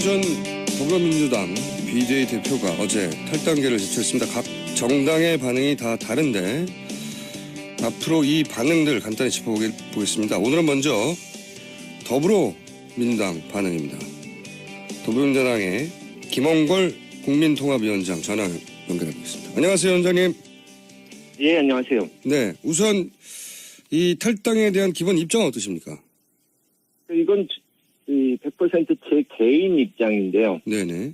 전 더불어민주당 비대위 대표가 어제 탈당계를 제출했습니다. 각 정당의 반응이 다 다른데 앞으로 이 반응들 간단히 짚어보겠습니다. 오늘은 먼저 더불어민주당 반응입니다. 더불어민주당의 김홍걸 국민통합위원장 전화 연결해보겠습니다. 안녕하세요, 위원장님. 예, 안녕하세요. 네, 우선 이 탈당에 대한 기본 입장은 어떠십니까? 이건 100% 제 개인 입장인데요. 네네.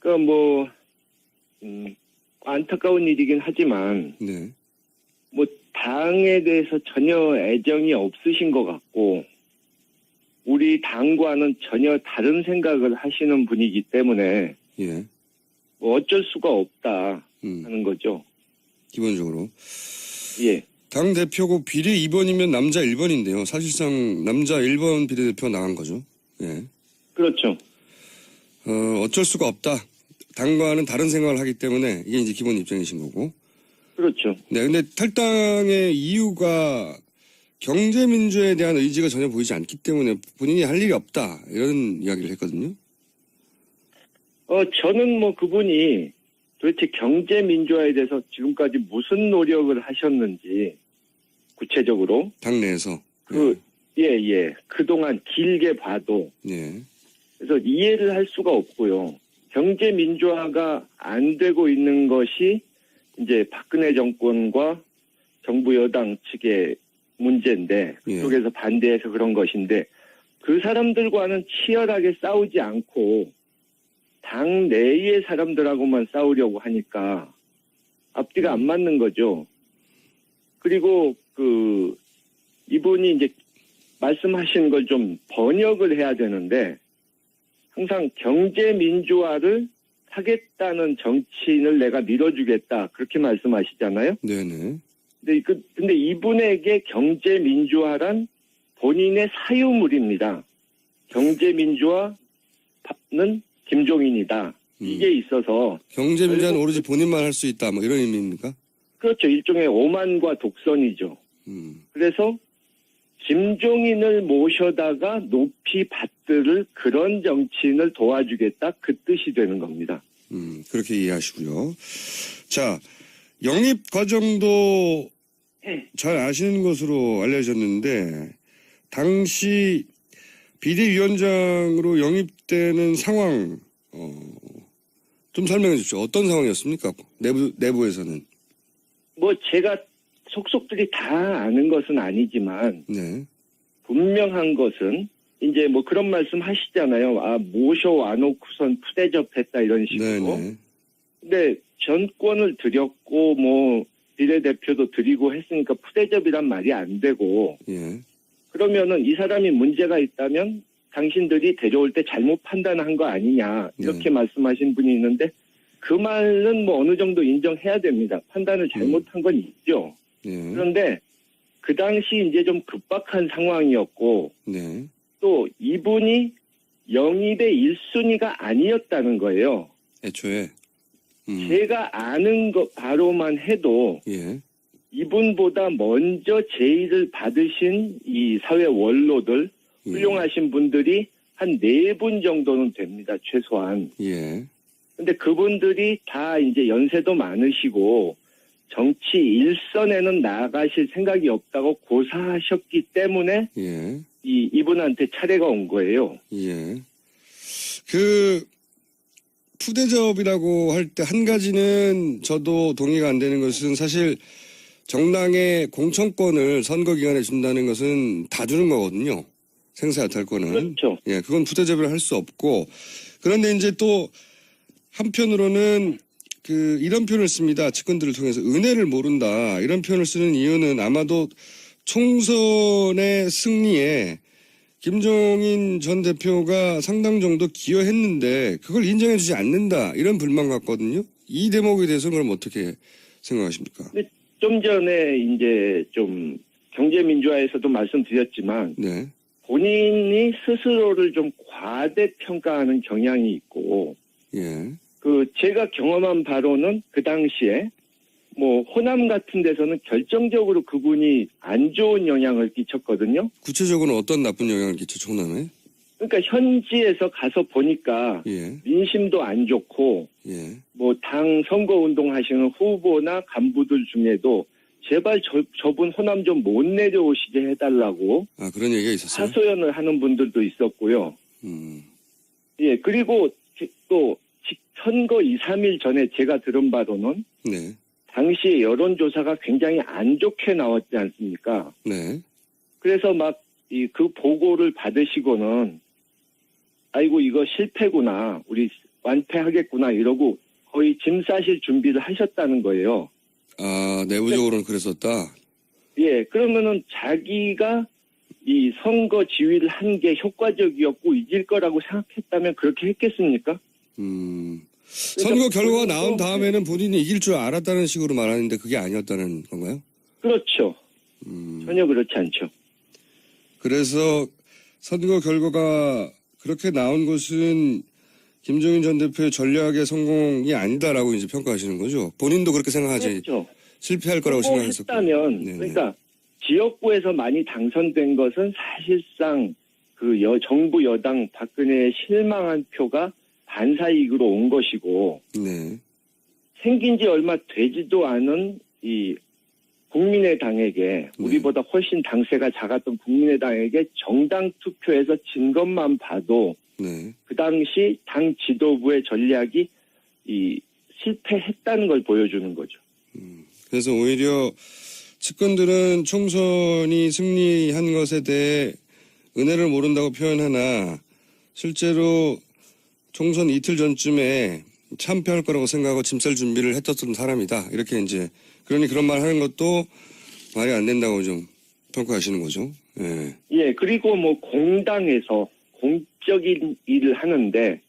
그러니까 안타까운 일이긴 하지만 네. 당에 대해서 전혀 애정이 없으신 것 같고 우리 당과는 전혀 다른 생각을 하시는 분이기 때문에 예. 어쩔 수가 없다 하는 거죠. 기본적으로. 예. 당 대표고 비례 2번이면 남자 1번인데요. 사실상 남자 1번 비례대표 나간 거죠. 예. 그렇죠. 어쩔 수가 없다. 당과는 다른 생각을 하기 때문에 이게 이제 기본 입장이신 거고. 그렇죠. 네, 근데 탈당의 이유가 경제민주에 대한 의지가 전혀 보이지 않기 때문에 본인이 할 일이 없다. 이런 이야기를 했거든요. 저는 그분이 도대체 경제민주화에 대해서 지금까지 무슨 노력을 하셨는지 구체적으로 당내에서. 예. 그동안 길게 봐도 예. 그래서 이해를 할 수가 없고요. 경제 민주화가 안 되고 있는 것이 이제 박근혜 정권과 정부 여당 측의 문제인데 그쪽에서 반대해서 그런 것인데 그 사람들과는 치열하게 싸우지 않고 당 내의 사람들하고만 싸우려고 하니까 앞뒤가 안 맞는 거죠. 그리고 이분이 이제 말씀하신 걸 좀 번역을 해야 되는데 항상 경제 민주화를 하겠다는 정치인을 내가 밀어주겠다 그렇게 말씀하시잖아요. 네네. 근데 이분에게 경제 민주화란 본인의 사유물입니다. 경제 민주화는 김종인이다. 이게 있어서 경제민주화는 오로지 본인만 할 수 있다. 이런 의미입니까? 그렇죠. 일종의 오만과 독선이죠. 그래서 김종인을 모셔다가 높이 받들을 그런 정치인을 도와주겠다 그 뜻이 되는 겁니다. 그렇게 이해하시고요. 자, 영입 과정도 잘 아시는 것으로 알려졌는데 당시 비대위원장으로 영입되는 상황 좀 설명해 주십시오. 어떤 상황이었습니까? 내부에서는. 제가 속속들이 다 아는 것은 아니지만 네. 분명한 것은 이제 그런 말씀 하시잖아요. 모셔와놓고선 푸대접했다 이런 식으로. 네네. 근데 전권을 드렸고 비례대표도 드리고 했으니까 푸대접이란 말이 안 되고 예. 그러면은 이 사람이 문제가 있다면 당신들이 데려올 때 잘못 판단한 거 아니냐 이렇게 말씀하신 분이 있는데 그 말은 어느 정도 인정해야 됩니다. 판단을 잘못한 건 있죠. 그런데 그 당시 이제 좀 급박한 상황이었고 네. 또 이분이 영입의 1순위가 아니었다는 거예요. 애초에. 제가 아는 것 바로만 해도 이분보다 먼저 제의를 받으신 이 사회 원로들 훌륭하신 분들이 한 4분 정도는 됩니다. 최소한. 근데 그분들이 다 이제 연세도 많으시고 정치 일선에는 나가실 생각이 없다고 고사하셨기 때문에 이분한테 차례가 온 거예요. 푸대접이라고 할 때 한 가지는 저도 동의가 안 되는 것은 사실 정당의 공천권을 선거 기간에 준다는 것은 다 주는 거거든요. 생사여탈권은. 그렇죠. 그건 푸대접을 할 수 없고 그런데 이제 또 한편으로는 이런 표현을 씁니다. 측근들을 통해서 은혜를 모른다. 이런 표현을 쓰는 이유는 아마도 총선의 승리에 김종인 전 대표가 상당 정도 기여했는데 그걸 인정해 주지 않는다. 이런 불만 같거든요. 이 대목에 대해서는 그럼 어떻게 생각하십니까? 좀 전에 이제 좀 경제민주화에서도 말씀드렸지만 본인이 스스로를 좀 과대평가하는 경향이 있고 제가 경험한 바로는 그 당시에 호남 같은 데서는 결정적으로 그분이 안 좋은 영향을 끼쳤거든요. 구체적으로는 어떤 나쁜 영향을 끼쳤죠, 호남에? 그러니까 현지에서 가서 보니까 예. 민심도 안 좋고 예. 뭐 당 선거운동 하시는 후보나 간부들 중에도 제발 저분 호남 좀 못 내려오시게 해달라고 아, 그런 얘기가 있었어요? 하소연을 하는 분들도 있었고요. 예, 그리고 또 선거 2, 3일 전에 제가 들은 바로는 네. 당시 여론조사가 굉장히 안 좋게 나왔지 않습니까? 네. 그래서 막 그 보고를 받으시고는 아이고 이거 실패구나, 우리 완패하겠구나 이러고 거의 짐 싸실 준비를 하셨다는 거예요. 아, 내부적으로는 그랬었다? 예, 그러면은 자기가 이 선거 지휘를 한 게 효과적이었고 이길 거라고 생각했다면 그렇게 했겠습니까? 선거 결과가 나온 다음에는 본인이 이길 줄 알았다는 식으로 말하는데 그게 아니었다는 건가요? 그렇죠. 전혀 그렇지 않죠. 그래서 선거 결과가 그렇게 나온 것은 김종인 전 대표의 전략의 성공이 아니다라고 이제 평가하시는 거죠. 본인도 그렇게 생각하지. 그렇죠. 실패할 거라고 생각했었고. 했다면 네네. 그러니까 지역구에서 많이 당선된 것은 사실상 그 정부 여당 박근혜에 실망한 표가 반사이익으로 온 것이고 네. 생긴 지 얼마 되지도 않은 이 국민의당에게 우리보다 훨씬 당세가 작았던 국민의당에게 정당 투표에서 진 것만 봐도 네. 그 당시 당 지도부의 전략이 이 실패했다는 걸 보여주는 거죠. 그래서 오히려 측근들은 총선이 승리한 것에 대해 은혜를 모른다고 표현하나 실제로 총선 이틀 전쯤에 참패할 거라고 생각하고 짐쌀 준비를 했었던 사람이다. 이렇게 이제 그러니 그런 말 하는 것도 말이 안 된다고 좀 평가하시는 거죠. 예. 예, 그리고 뭐 공당에서 공적인 일을 하는데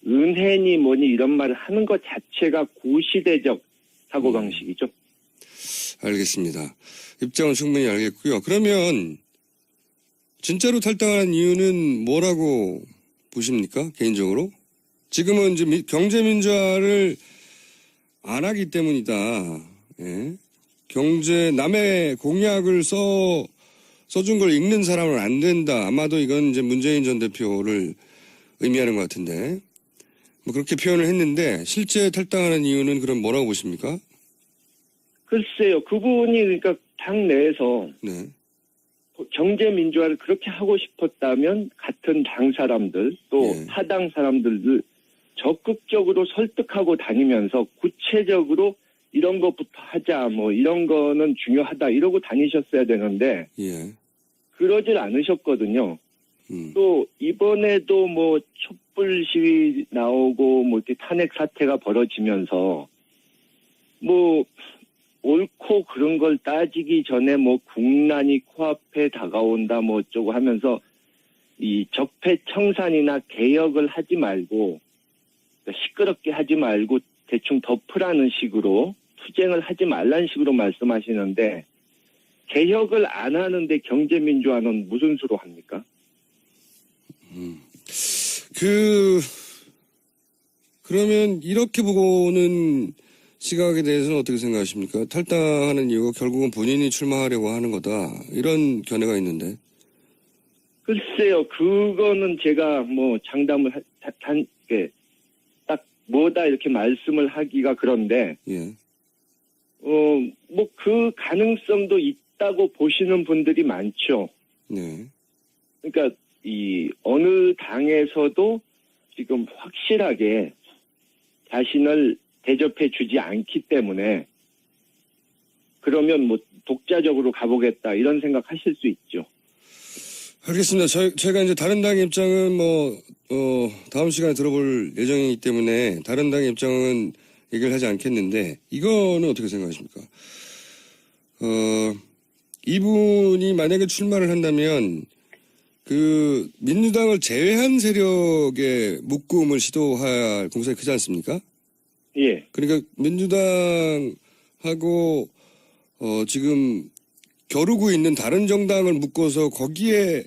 은혜니 뭐니 이런 말을 하는 것 자체가 구시대적 사고방식이죠. 알겠습니다. 입장은 충분히 알겠고요. 그러면 진짜로 탈당한 이유는 뭐라고 보십니까? 개인적으로? 지금은 이제 경제민주화를 안 하기 때문이다. 예. 남의 공약을 써준 걸 읽는 사람은 안 된다. 아마도 이건 이제 문재인 전 대표를 의미하는 것 같은데. 뭐 그렇게 표현을 했는데 실제 탈당하는 이유는 그럼 뭐라고 보십니까? 글쎄요, 그분이 그러니까 당 내에서 네. 경제 민주화를 그렇게 하고 싶었다면 같은 당 사람들 또 예. 타당 사람들을 적극적으로 설득하고 다니면서 구체적으로 이런 것부터 하자, 뭐 이런 거는 중요하다 이러고 다니셨어야 되는데 예. 그러질 않으셨거든요. 또 이번에도 뭐 촛불 시위 나오고 뭐 이렇게 탄핵 사태가 벌어지면서 뭐 옳고 그런 걸 따지기 전에 뭐 국난이 코앞에 다가온다 뭐 어쩌고 하면서 이 적폐청산이나 개혁을 하지 말고 시끄럽게 하지 말고 대충 덮으라는 식으로 투쟁을 하지 말라는 식으로 말씀하시는데 개혁을 안 하는데 경제민주화는 무슨 수로 합니까? 그러면 이렇게 보고는 시각에 대해서는 어떻게 생각하십니까? 탈당하는 이유가 결국은 본인이 출마하려고 하는 거다. 이런 견해가 있는데. 글쎄요, 그거는 제가 뭐 장담을 딱 뭐다 이렇게 말씀을 하기가 그런데, 예. 뭐 그 가능성도 있다고 보시는 분들이 많죠. 네. 그러니까 이 어느 당에서도 지금 확실하게 자신을 대접해 주지 않기 때문에 그러면 뭐 독자적으로 가보겠다 이런 생각하실 수 있죠. 알겠습니다. 제가 이제 다른 당의 입장은 다음 시간에 들어볼 예정이기 때문에 다른 당의 입장은 얘기를 하지 않겠는데 이거는 어떻게 생각하십니까? 이분이 만약에 출마를 한다면 그 민주당을 제외한 세력의 묶음을 시도할 공산이 크지 않습니까? 예. 그러니까 민주당하고 지금 겨루고 있는 다른 정당을 묶어서 거기에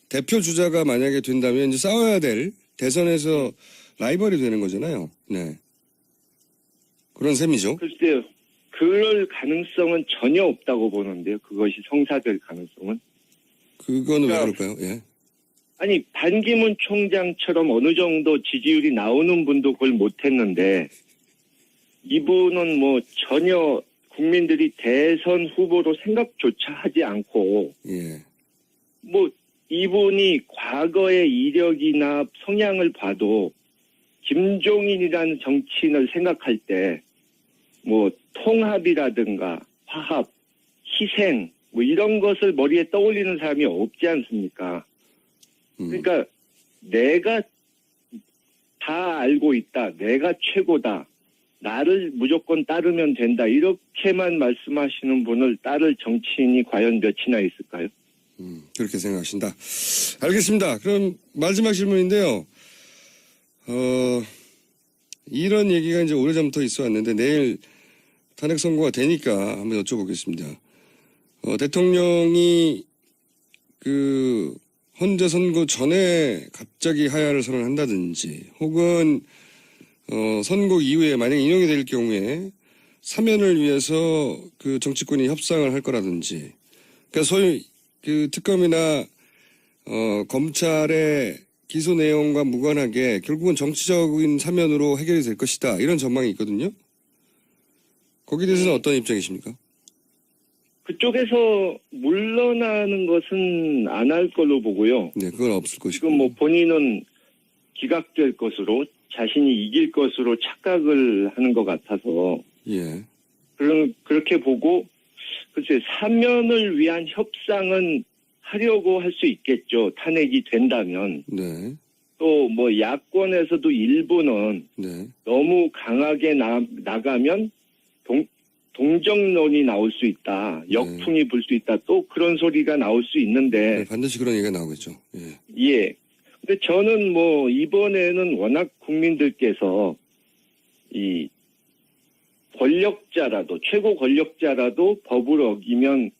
대표 주자가 만약에 된다면 이제 싸워야 될 대선에서 라이벌이 되는 거잖아요. 네. 그런 셈이죠. 글쎄요. 그럴 가능성은 전혀 없다고 보는데요. 그것이 성사될 가능성은. 그거는 왜 그러니까 그럴까요? 예. 아니 반기문 총장처럼 어느 정도 지지율이 나오는 분도 그걸 못했는데 이분은 뭐 전혀 국민들이 대선 후보로 생각조차 하지 않고 예. 뭐 이분이 과거의 이력이나 성향을 봐도 김종인이라는 정치인을 생각할 때 뭐 통합이라든가 화합, 희생 뭐 이런 것을 머리에 떠올리는 사람이 없지 않습니까? 그러니까 내가 다 알고 있다. 내가 최고다. 나를 무조건 따르면 된다. 이렇게만 말씀하시는 분을 따를 정치인이 과연 몇이나 있을까요? 그렇게 생각하신다. 알겠습니다. 그럼 마지막 질문인데요. 이런 얘기가 이제 오래전부터 있어 왔는데 내일 탄핵 선고가 되니까 한번 여쭤보겠습니다. 대통령이 그 헌재 선고 전에 갑자기 하야를 선언한다든지 혹은 선고 이후에 만약 인용이 될 경우에 사면을 위해서 그 정치권이 협상을 할 거라든지 그러니까 소위 그 특검이나 검찰의 기소 내용과 무관하게 결국은 정치적인 사면으로 해결이 될 것이다. 이런 전망이 있거든요. 거기에 대해서는 어떤 입장이십니까? 그쪽에서 물러나는 것은 안 할 걸로 보고요. 네, 그건 없을 것이고. 지금 뭐 본인은 기각될 것으로 자신이 이길 것으로 착각을 하는 것 같아서 예. 그렇게 보고 글쎄 사면을 위한 협상은 하려고 할 수 있겠죠. 탄핵이 된다면. 네. 또 뭐 야권에서도 일부는 네. 너무 강하게 나가면 동정론이 나올 수 있다. 역풍이 불 수 있다. 또 그런 소리가 나올 수 있는데. 네, 반드시 그런 얘기가 나오겠죠. 예. 예. 근데 저는 뭐 이번에는 워낙 국민들께서 이 권력자라도 최고 권력자라도 법을 어기면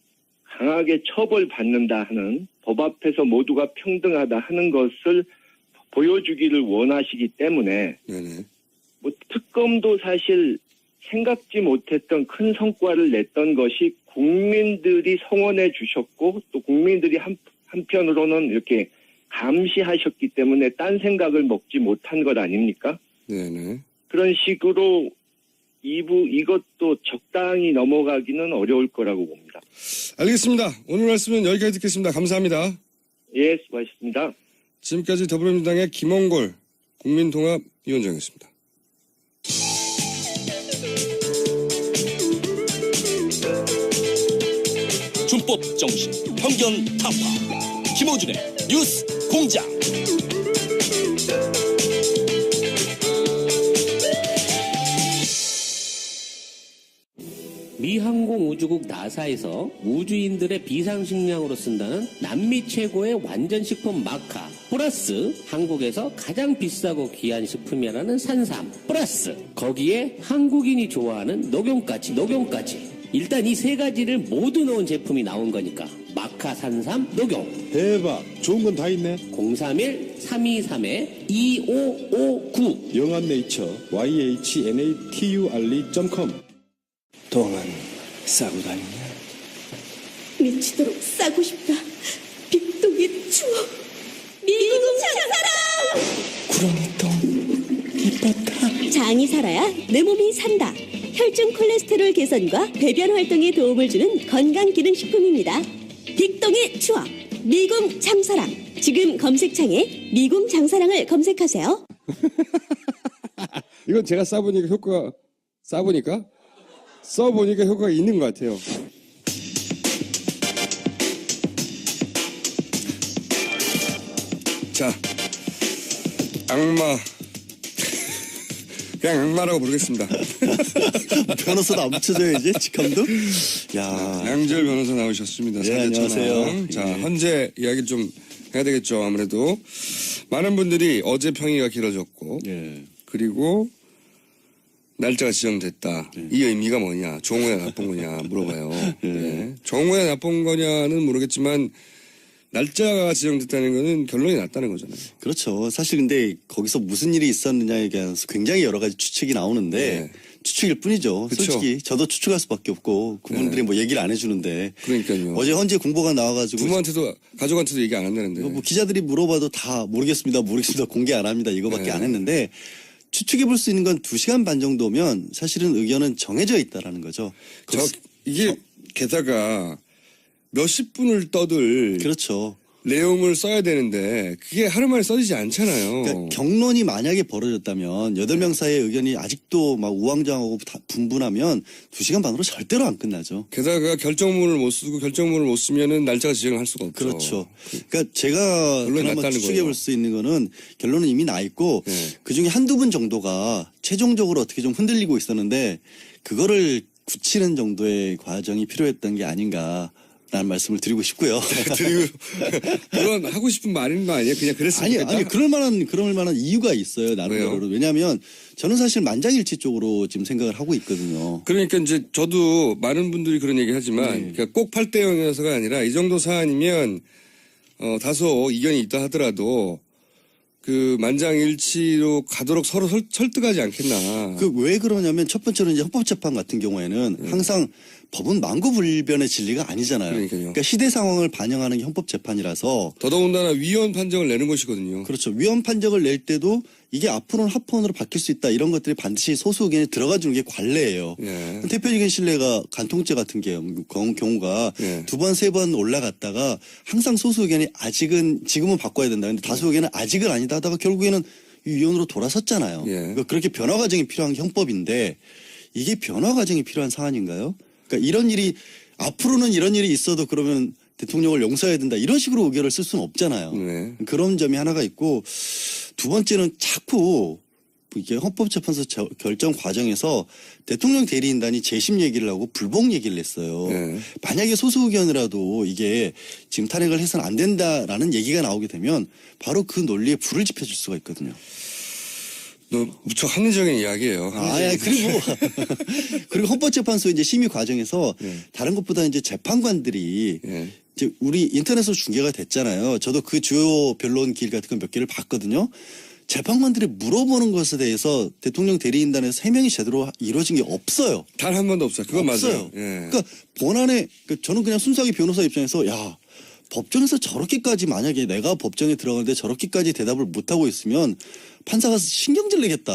강하게 처벌받는다 하는 법 앞에서 모두가 평등하다 하는 것을 보여주기를 원하시기 때문에 네네. 뭐 특검도 사실 생각지 못했던 큰 성과를 냈던 것이 국민들이 성원해 주셨고 또 국민들이 한편으로는 이렇게 감시하셨기 때문에 딴 생각을 먹지 못한 것 아닙니까? 네네. 그런 식으로 이것도 적당히 넘어가기는 어려울 거라고 봅니다. 알겠습니다. 오늘 말씀은 여기까지 듣겠습니다. 감사합니다. 예, 수고하셨습니다. 지금까지 더불어민주당의 김홍골 국민통합위원장이었습니다. 준법 정신, 편견 타파. 김어준의 뉴스 공장. 미 항공우주국 나사에서 우주인들의 비상식량으로 쓴다는 남미 최고의 완전식품 마카 플러스 한국에서 가장 비싸고 귀한 식품이라는 산삼 플러스 거기에 한국인이 좋아하는 녹용까지 일단 이 세 가지를 모두 넣은 제품이 나온 거니까 마카 산삼 녹용 대박. 좋은 건 다 있네. 031-323-2559 영한네이처 yhnaturi.com. 똥은 싸고 다니냐? 미치도록 싸고 싶다. 빅동의 추억. 미국 장사랑. 구렁이 똥 이뻤다. 장이 살아야 내 몸이 산다. 혈중 콜레스테롤 개선과 배변 활동에 도움을 주는 건강기능식품입니다. 빅동의 추억. 미궁 장사랑. 지금 검색창에 미궁 장사랑을 검색하세요. 이건 제가 써보니까 효과가 있는 것 같아요. 자, 악마. 그냥 악마라고 부르겠습니다. 변호사도 안 붙여줘야지, 직함도. 야. 양지열 변호사 나오셨습니다. 네, 안녕하세요. 자, 예. 헌재 이야기 좀 해야 되겠죠. 아무래도 많은 분들이 어제 평의가 길어졌고, 예. 그리고 날짜가 지정됐다. 이 의미가 뭐냐? 좋은 거냐 나쁜 거냐 물어봐요. 예. 좋은 거냐 나쁜 거냐는 모르겠지만 날짜가 지정됐다는 거는 결론이 났다는 거잖아요. 그렇죠. 사실 근데 거기서 무슨 일이 있었느냐에 대해서 굉장히 여러 가지 추측이 나오는데 네. 추측일 뿐이죠. 그쵸. 솔직히 저도 추측할 수밖에 없고 그분들이 뭐 얘기를 안 해주는데 그러니까요. 어제 헌재 공보가 나와가지고 부모한테도 가족한테도 얘기 안 한다는데. 뭐 기자들이 물어봐도 다 모르겠습니다. 공개 안 합니다. 이거밖에 네. 안 했는데 추측해 볼 수 있는 건 2시간 반 정도면 사실은 의견은 정해져 있다라는 거죠. 이게 게다가 몇십 분을 떠들 그렇죠. 내용을 써야 되는데 그게 하루 만에 써지지 않잖아요. 그러니까 경론이 만약에 벌어졌다면 8명 사이의 의견이 아직도 막 우왕좌왕하고 분분하면 2시간 반으로 절대로 안 끝나죠. 게다가 결정문을 못 쓰고 결정문을 못 쓰면은 날짜가 지정을 할 수가 없죠. 그렇죠. 그러니까 제가 결론이 그나마 났다는 추측해 거예요. 볼 수 있는 거는 결론은 이미 나 있고 네. 그중에 한두 분 정도가 최종적으로 어떻게 좀 흔들리고 있었는데 그거를 굳히는 정도의 과정이 필요했던 게 아닌가. 라는 말씀을 드리고 싶고요. 그리고 그건 하고 싶은 말인 거 아니에요? 그냥 그랬으면 좋겠다. 아니 그럴 만한 이유가 있어요. 나름대로. 왜냐하면 저는 사실 만장일치 쪽으로 지금 생각을 하고 있거든요. 그러니까 이제 저도 많은 분들이 그런 얘기 하지만 네. 그러니까 꼭 8대 0이어서가 아니라 이 정도 사안이면 다소 이견이 있다 하더라도 그 만장일치로 가도록 서로 설득하지 않겠나. 그 왜 그러냐면 첫 번째로 이제 헌법재판 같은 경우에는 항상 법은 만고불변의 진리가 아니잖아요. 그러니까요. 그러니까 시대 상황을 반영하는 게 헌법재판이라서 더더군다나 위헌 판정을 내는 것이거든요. 그렇죠. 위헌 판정을 낼 때도 이게 앞으로는 합헌으로 바뀔 수 있다 이런 것들이 반드시 소수 의견에 들어가주는 게 관례예요. 예. 대표적인 신뢰가 간통죄 같은 경우가 예. 2번, 3번 올라갔다가 항상 소수 의견이 지금은 바꿔야 된다. 근데 다수 의견은 아직은 아니다 하다가 결국에는 위헌으로 돌아섰잖아요. 예. 그러니까 그렇게 변화 과정이 필요한 게 헌법인데 이게 변화 과정이 필요한 사안인가요? 그러니까 이런 일이 앞으로는 이런 일이 있어도 그러면 대통령을 용서해야 된다 이런 식으로 의견을 쓸 수는 없잖아요. 네. 그런 점이 하나가 있고 두 번째는 자꾸 이게 헌법재판소 결정 과정에서 대통령 대리인단이 재심 얘기를 하고 불복 얘기를 했어요. 네. 만약에 소수 의견이라도 이게 지금 탄핵을 해서는 안 된다라는 얘기가 나오게 되면 바로 그 논리에 불을 지펴줄 수가 있거든요. 무척 합리적인 이야기예요. 그리고 헌법재판소 이제 심의 과정에서 네. 다른 것보다 이제 재판관들이 예. 이제 우리 인터넷으로 중계가 됐잖아요. 저도 그 주요 변론 길 같은 거 몇 개를 봤거든요. 재판관들이 물어보는 것에 대해서 대통령 대리인단에서 해명이 제대로 이루어진 게 없어요. 단 한 번도 없어요. 그건 없어요. 맞아요. 예. 그러니까 본안에 저는 그냥 순수하게 변호사 입장에서 야 법정에서 저렇게까지 만약에 내가 법정에 들어가는데 저렇게까지 대답을 못하고 있으면 판사가 신경질 내겠다.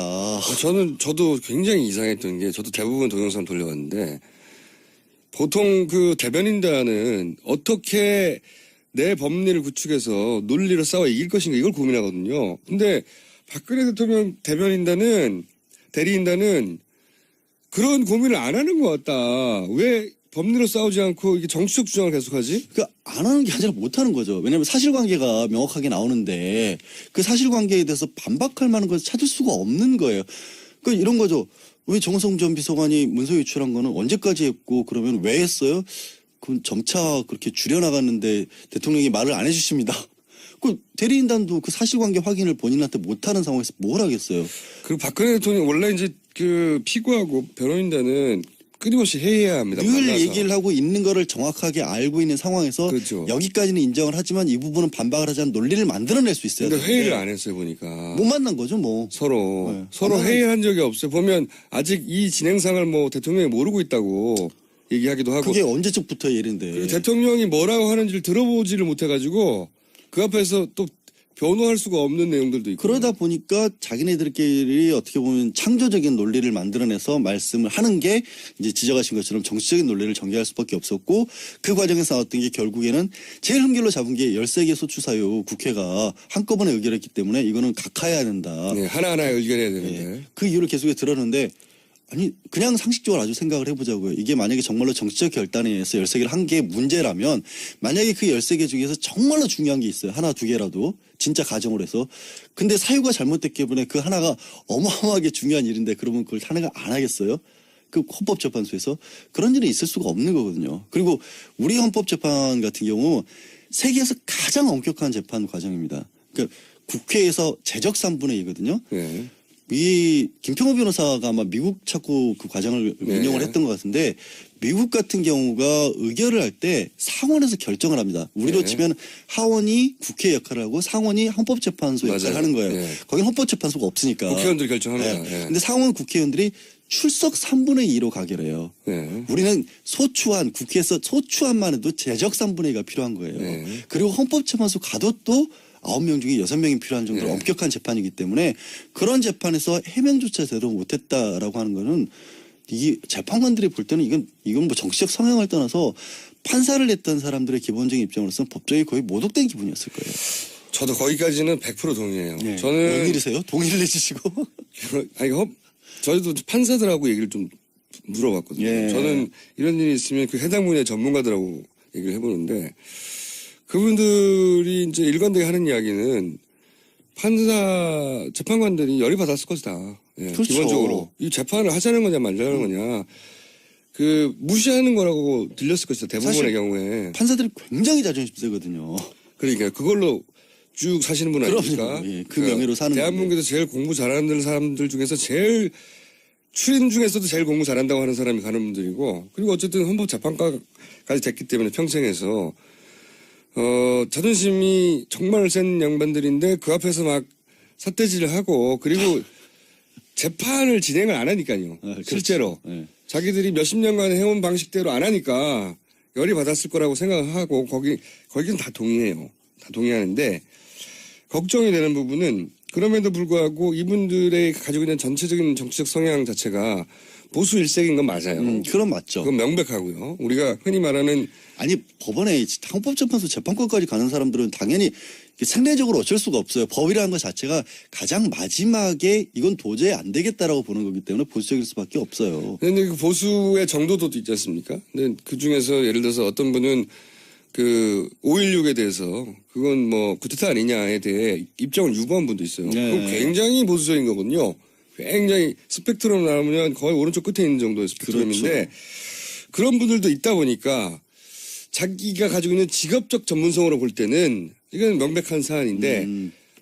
저도 굉장히 이상했던 게 저도 대부분 동영상 돌려봤는데 보통 그 대변인단은 어떻게 내 법리를 구축해서 논리로 싸워 이길 것인가 이걸 고민하거든요. 근데 박근혜 대통령 대리인단은 그런 고민을 안 하는 것 같다. 왜 법리로 싸우지 않고 이게 정치적 주장을 계속하지? 그러니까 안 하는 게 아니라 못 하는 거죠. 왜냐하면 사실관계가 명확하게 나오는데 그 사실관계에 대해서 반박할 만한 것을 찾을 수가 없는 거예요. 그러니까 이런 거죠. 왜 정성 전 비서관이 문서 유출한 거는 언제까지 했고 그러면 왜 했어요? 그건 점차 그렇게 줄여나갔는데 대통령이 말을 안 해주십니다. 그 대리인단도 그 사실관계 확인을 본인한테 못하는 상황에서 뭘 하겠어요. 그리고 박근혜 대통령 원래 이제 그 피고하고 변호인단은 끊임없이 회의해야 합니다. 늘 만나서. 얘기를 하고 있는 거를 정확하게 알고 있는 상황에서 그렇죠. 여기까지는 인정을 하지만 이 부분은 반박을 하자는 논리를 만들어낼 수 있어요. 근데 회의를 안 했어요 보니까. 못 만난 거죠 뭐. 서로 네. 서로 아마는- 회의한 적이 없어요. 보면 아직 이 진행상을 뭐 대통령이 모르고 있다고 얘기하기도 하고. 그게 언제쯤부터 일인데. 그리고 대통령이 뭐라고 하는지를 들어보지를 못해가지고 그 앞에서 또 변호할 수가 없는 내용들도 있고. 그러다 보니까 자기네들끼리 어떻게 보면 창조적인 논리를 만들어내서 말씀을 하는 게 이제 지적하신 것처럼 정치적인 논리를 전개할 수밖에 없었고 그 과정에서 나왔던 게 결국에는 제일 흠결로 잡은 게 13개 소추 사유 국회가 한꺼번에 의결했기 때문에 이거는 각하해야 된다. 네, 하나하나 의견해야 되는데. 예. 그 이유를 계속해 들었는데 아니 그냥 상식적으로 아주 생각을 해보자고요. 이게 만약에 정말로 정치적 결단에 의해서 13개를 한 게 문제라면 만약에 그 13개 중에서 정말로 중요한 게 있어요. 하나 두 개라도 진짜 가정을 해서. 근데 사유가 잘못됐기 때문에 그 하나가 어마어마하게 중요한 일인데 그러면 그걸 탄핵을 안 하겠어요? 그 헌법재판소에서 그런 일이 있을 수가 없는 거거든요. 그리고 우리 헌법재판 같은 경우 세계에서 가장 엄격한 재판 과정입니다. 그러니까 국회에서 제적 3분의 2거든요. 네. 이 김평호 변호사가 아마 미국 찾고 그 과정을 네. 인용을 했던 것 같은데 미국 같은 경우가 의결을 할 때 상원에서 결정을 합니다. 우리로 네. 치면 하원이 국회 역할을 하고 상원이 헌법재판소 역할을 맞아요. 하는 거예요. 네. 거긴 헌법재판소가 없으니까. 국회의원들이 결정합니다. 네. 예. 근데 상원 국회의원들이 출석 3분의 2로 가결해요. 네. 우리는 소추안, 국회에서 소추안만 해도 제적 3분의 2가 필요한 거예요. 네. 그리고 헌법재판소 가도 또 9명 중에 6명이 필요한 정도로 네. 엄격한 재판이기 때문에 그런 재판에서 해명조차 제대로 못했다라고 하는 거는 이 재판관들이 볼 때는 이건 뭐 정치적 성향을 떠나서 판사를 냈던 사람들의 기본적인 입장으로서는 법정이 거의 모독된 기분이었을 거예요. 저도 거기까지는 100% 동의해요. 네. 저는 웬일이세요? 동의를 해주시고. 아니 저희도 판사들하고 얘기를 좀 물어봤거든요. 예. 저는 이런 일이 있으면 그 해당 분야의 전문가들하고 얘기를 해보는데 그분들이 이제 일관되게 하는 이야기는 재판관들이 열이 받았을 것이다. 예, 그렇죠. 기본적으로 이 재판을 하자는 거냐 말자는 거냐 그 무시하는 거라고 들렸을 것이다. 대부분의 사실 경우에. 판사들이 굉장히 자존심 세거든요. 그러니까 그걸로 쭉 사시는 분 아닙니까? 그럼요. 예, 그 명예로 사는 대한민국에서 제일 공부 잘하는 사람들 중에서 제일 출인 중에서도 제일 공부 잘한다고 하는 사람이 가는 분들이고 그리고 어쨌든 헌법재판관까지 됐기 때문에 평생에서 자존심이 정말 센 양반들인데 그 앞에서 막 삿대질을 하고 그리고 재판을 진행을 안 하니까요. 그렇죠. 실제로. 네. 자기들이 몇십 년간 해온 방식대로 안 하니까 열이 받았을 거라고 생각하고 거기는 다 동의해요. 다 동의하는데 걱정이 되는 부분은 그럼에도 불구하고 이분들의 가지고 있는 전체적인 정치적 성향 자체가 보수 일색인 건 맞아요. 그건 맞죠. 그건 명백하고요. 우리가 흔히 말하는 아니 법원에 헌법재판소 재판권까지 가는 사람들은 당연히 상례적으로 어쩔 수가 없어요. 법이라는 것 자체가 가장 마지막에 이건 도저히 안 되겠다라고 보는 거기 때문에 보수적일 수밖에 없어요. 근데 그 보수의 정도도 있지 않습니까? 근데 그 중에서 예를 들어서 어떤 분은 그 5.16에 대해서 그건 뭐 쿠데타 아니냐에 대해 입장을 유보한 분도 있어요. 네. 그건 굉장히 보수적인 거거든요. 굉장히 스펙트럼 나오면 거의 오른쪽 끝에 있는 정도의 스펙트럼인데 그렇죠. 그런 분들도 있다 보니까 자기가 가지고 있는 직업적 전문성으로 볼 때는 이건 명백한 사안인데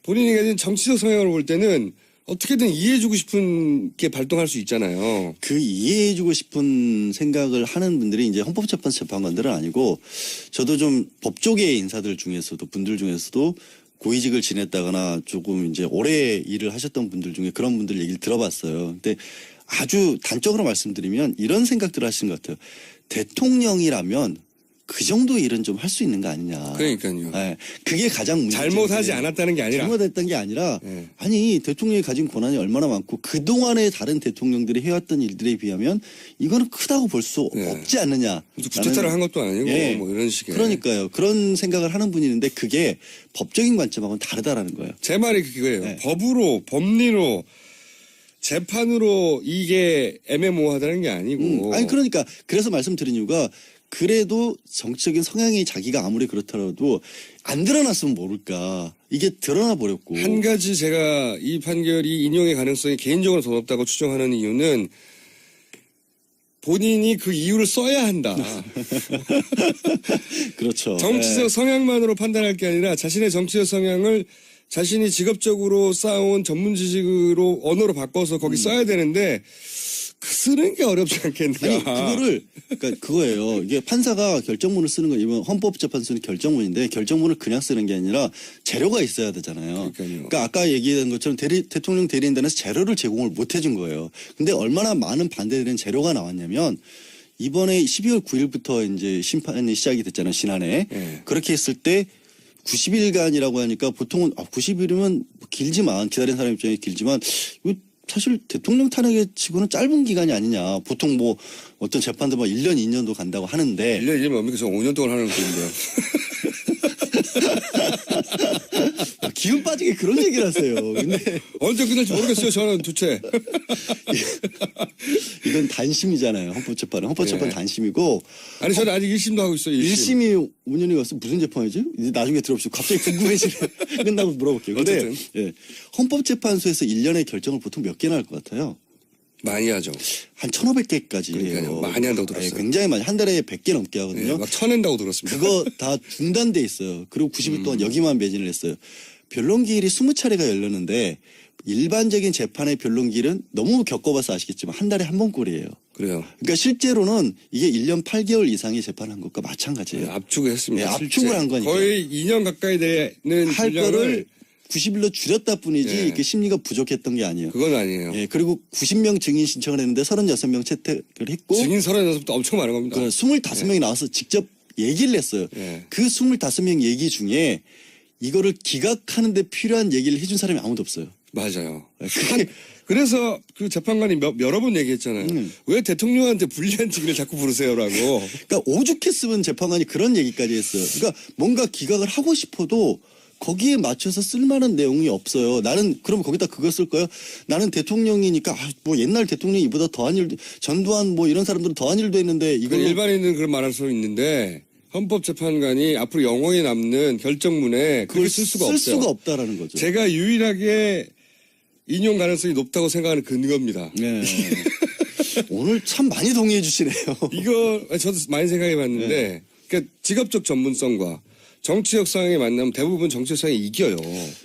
본인이 가진 정치적 성향으로 볼 때는 어떻게든 이해해주고 싶은 게 발동할 수 있잖아요. 그 이해해주고 싶은 생각을 하는 분들이 이제 헌법재판소 재판관들은 아니고 저도 좀 법조계의 인사들 중에서도 분들 중에서도 고위직을 지냈다거나 조금 이제 오래 일을 하셨던 분들 중에 그런 분들 얘기를 들어봤어요. 근데 아주 단적으로 말씀드리면 이런 생각들을 하시는 것 같아요. 대통령이라면 그 정도 일은 좀 할 수 있는 거 아니냐. 그러니까요. 네, 그게 가장 문제죠. 잘못하지 않았다는 게 아니라 잘못했던 게 아니라 네. 아니 대통령이 가진 권한이 얼마나 많고 그동안의 다른 대통령들이 해왔던 일들에 비하면 이거는 크다고 볼 수 네. 없지 않느냐. 구태타를 한 것도 아니고 예. 뭐 이런 식의. 그러니까요. 그런 생각을 하는 분이 있는데 그게 법적인 관점하고는 다르다라는 거예요. 제 말이 그거예요. 네. 법으로 법리로 재판으로 이게 애매모호하다는 게 아니고. 아니 그러니까 그래서 말씀드린 이유가 그래도 정치적인 성향이 자기가 아무리 그렇더라도 안 드러났으면 모를까. 이게 드러나 버렸고. 한 가지 제가 이 판결이 인용의 가능성이 개인적으로 더 높다고 추정하는 이유는 본인이 그 이유를 써야 한다. 그렇죠. 정치적 네. 성향만으로 판단할 게 아니라 자신의 정치적 성향을 자신이 직업적으로 쌓아온 전문 지식으로 언어로 바꿔서 거기 써야 되는데 그 쓰는 게 어렵지 않겠냐. 아니 그거를 그러니까 그거예요. 이게 판사가 결정문을 쓰는 건 이번 헌법재판소는 결정문인데 결정문을 그냥 쓰는 게 아니라 재료가 있어야 되잖아요. 그러니까 아까 얘기한 것처럼 대통령 대리인단에서 재료를 제공을 못 해준 거예요. 근데 얼마나 많은 반대되는 재료가 나왔냐면 이번에 12월 9일부터 이제 심판이 시작이 됐잖아요. 지난해. 네. 그렇게 했을 때 90일간이라고 하니까 보통은 90일이면 길지만 기다린 사람 입장에 길지만 이거 사실 대통령 탄핵에 치고는 짧은 기간이 아니냐. 보통 뭐 어떤 재판도 막 1년, 2년도 간다고 하는데 1년이면 뭡니까? 저 5년 동안 하는 건데요. 기운 빠지게 그런 얘기를 하세요. 근데 언제 끝날지 모르겠어요. 저는 도대체. 이건 단심이잖아요. 헌법재판은. 헌법재판 예. 단심이고 아니 저는 아직 1심도 하고 있어요. 1심이 5년이 갔어. 무슨 재판이지? 이제 나중에 들어보시고 갑자기 궁금해지네. 끝나고 물어볼게요. 근데 어쨌든. 예. 헌법재판소에서 1년의 결정을 보통 몇 개나 할 것 같아요? 많이 하죠. 한 1,500개까지 그러니까요. 해요. 많이 한다고 들었어요. 굉장히 많이. 한 달에 100개 넘게 예, 하거든요. 막 쳐낸다고 들었습니다. 그거 다 중단돼 있어요. 그리고 90일 동안 여기만 매진을 했어요. 변론기일이 20차례가 열렸는데 일반적인 재판의 변론기일은 너무 겪어봐서 아시겠지만 한 달에 한 번 꼴이에요. 그래요. 그러니까 실제로는 이게 1년 8개월 이상의 재판한 것과 마찬가지예요. 압축을 했습니다. 네, 압축을 한 거니까. 거의 2년 가까이 되는 할 분량을 거를 90일로 줄였다 뿐이지 예. 그 심리가 부족했던 게 아니에요. 그건 아니에요. 예, 그리고 90명 증인 신청을 했는데 36명 채택을 했고 증인 36부터 엄청 많은 겁니다. 25명이 나와서 직접 얘기를 했어요. 예. 그 25명 얘기 중에 이거를 기각하는데 필요한 얘기를 해준 사람이 아무도 없어요. 맞아요. 그게 그래서 그 재판관이 여러 번 얘기했잖아요. 왜 대통령한테 불리한 증인을 자꾸 부르세요라고. 그러니까 오죽했으면 재판관이 그런 얘기까지 했어요. 그러니까 뭔가 기각을 하고 싶어도 거기에 맞춰서 쓸만한 내용이 없어요. 나는 그럼 거기다 그거 쓸 거예요? 나는 대통령이니까 뭐 옛날 대통령이 이보다 더한 일도 전두환 뭐 이런 사람들은 더한 일도 했는데 이거 일반인은 그런 말할 수 있는데 헌법재판관이 앞으로 영원히 남는 결정문에 그걸 쓸 수가 없어요. 쓸 수가 없다라는 거죠. 제가 유일하게 인용 가능성이 높다고 생각하는 근거입니다. 네. 오늘 참 많이 동의해 주시네요. 이거 저도 많이 생각해 봤는데 그러니까 직업적 전문성과 정치적 상황이 만나면 대부분 정치적 상황이 이겨요.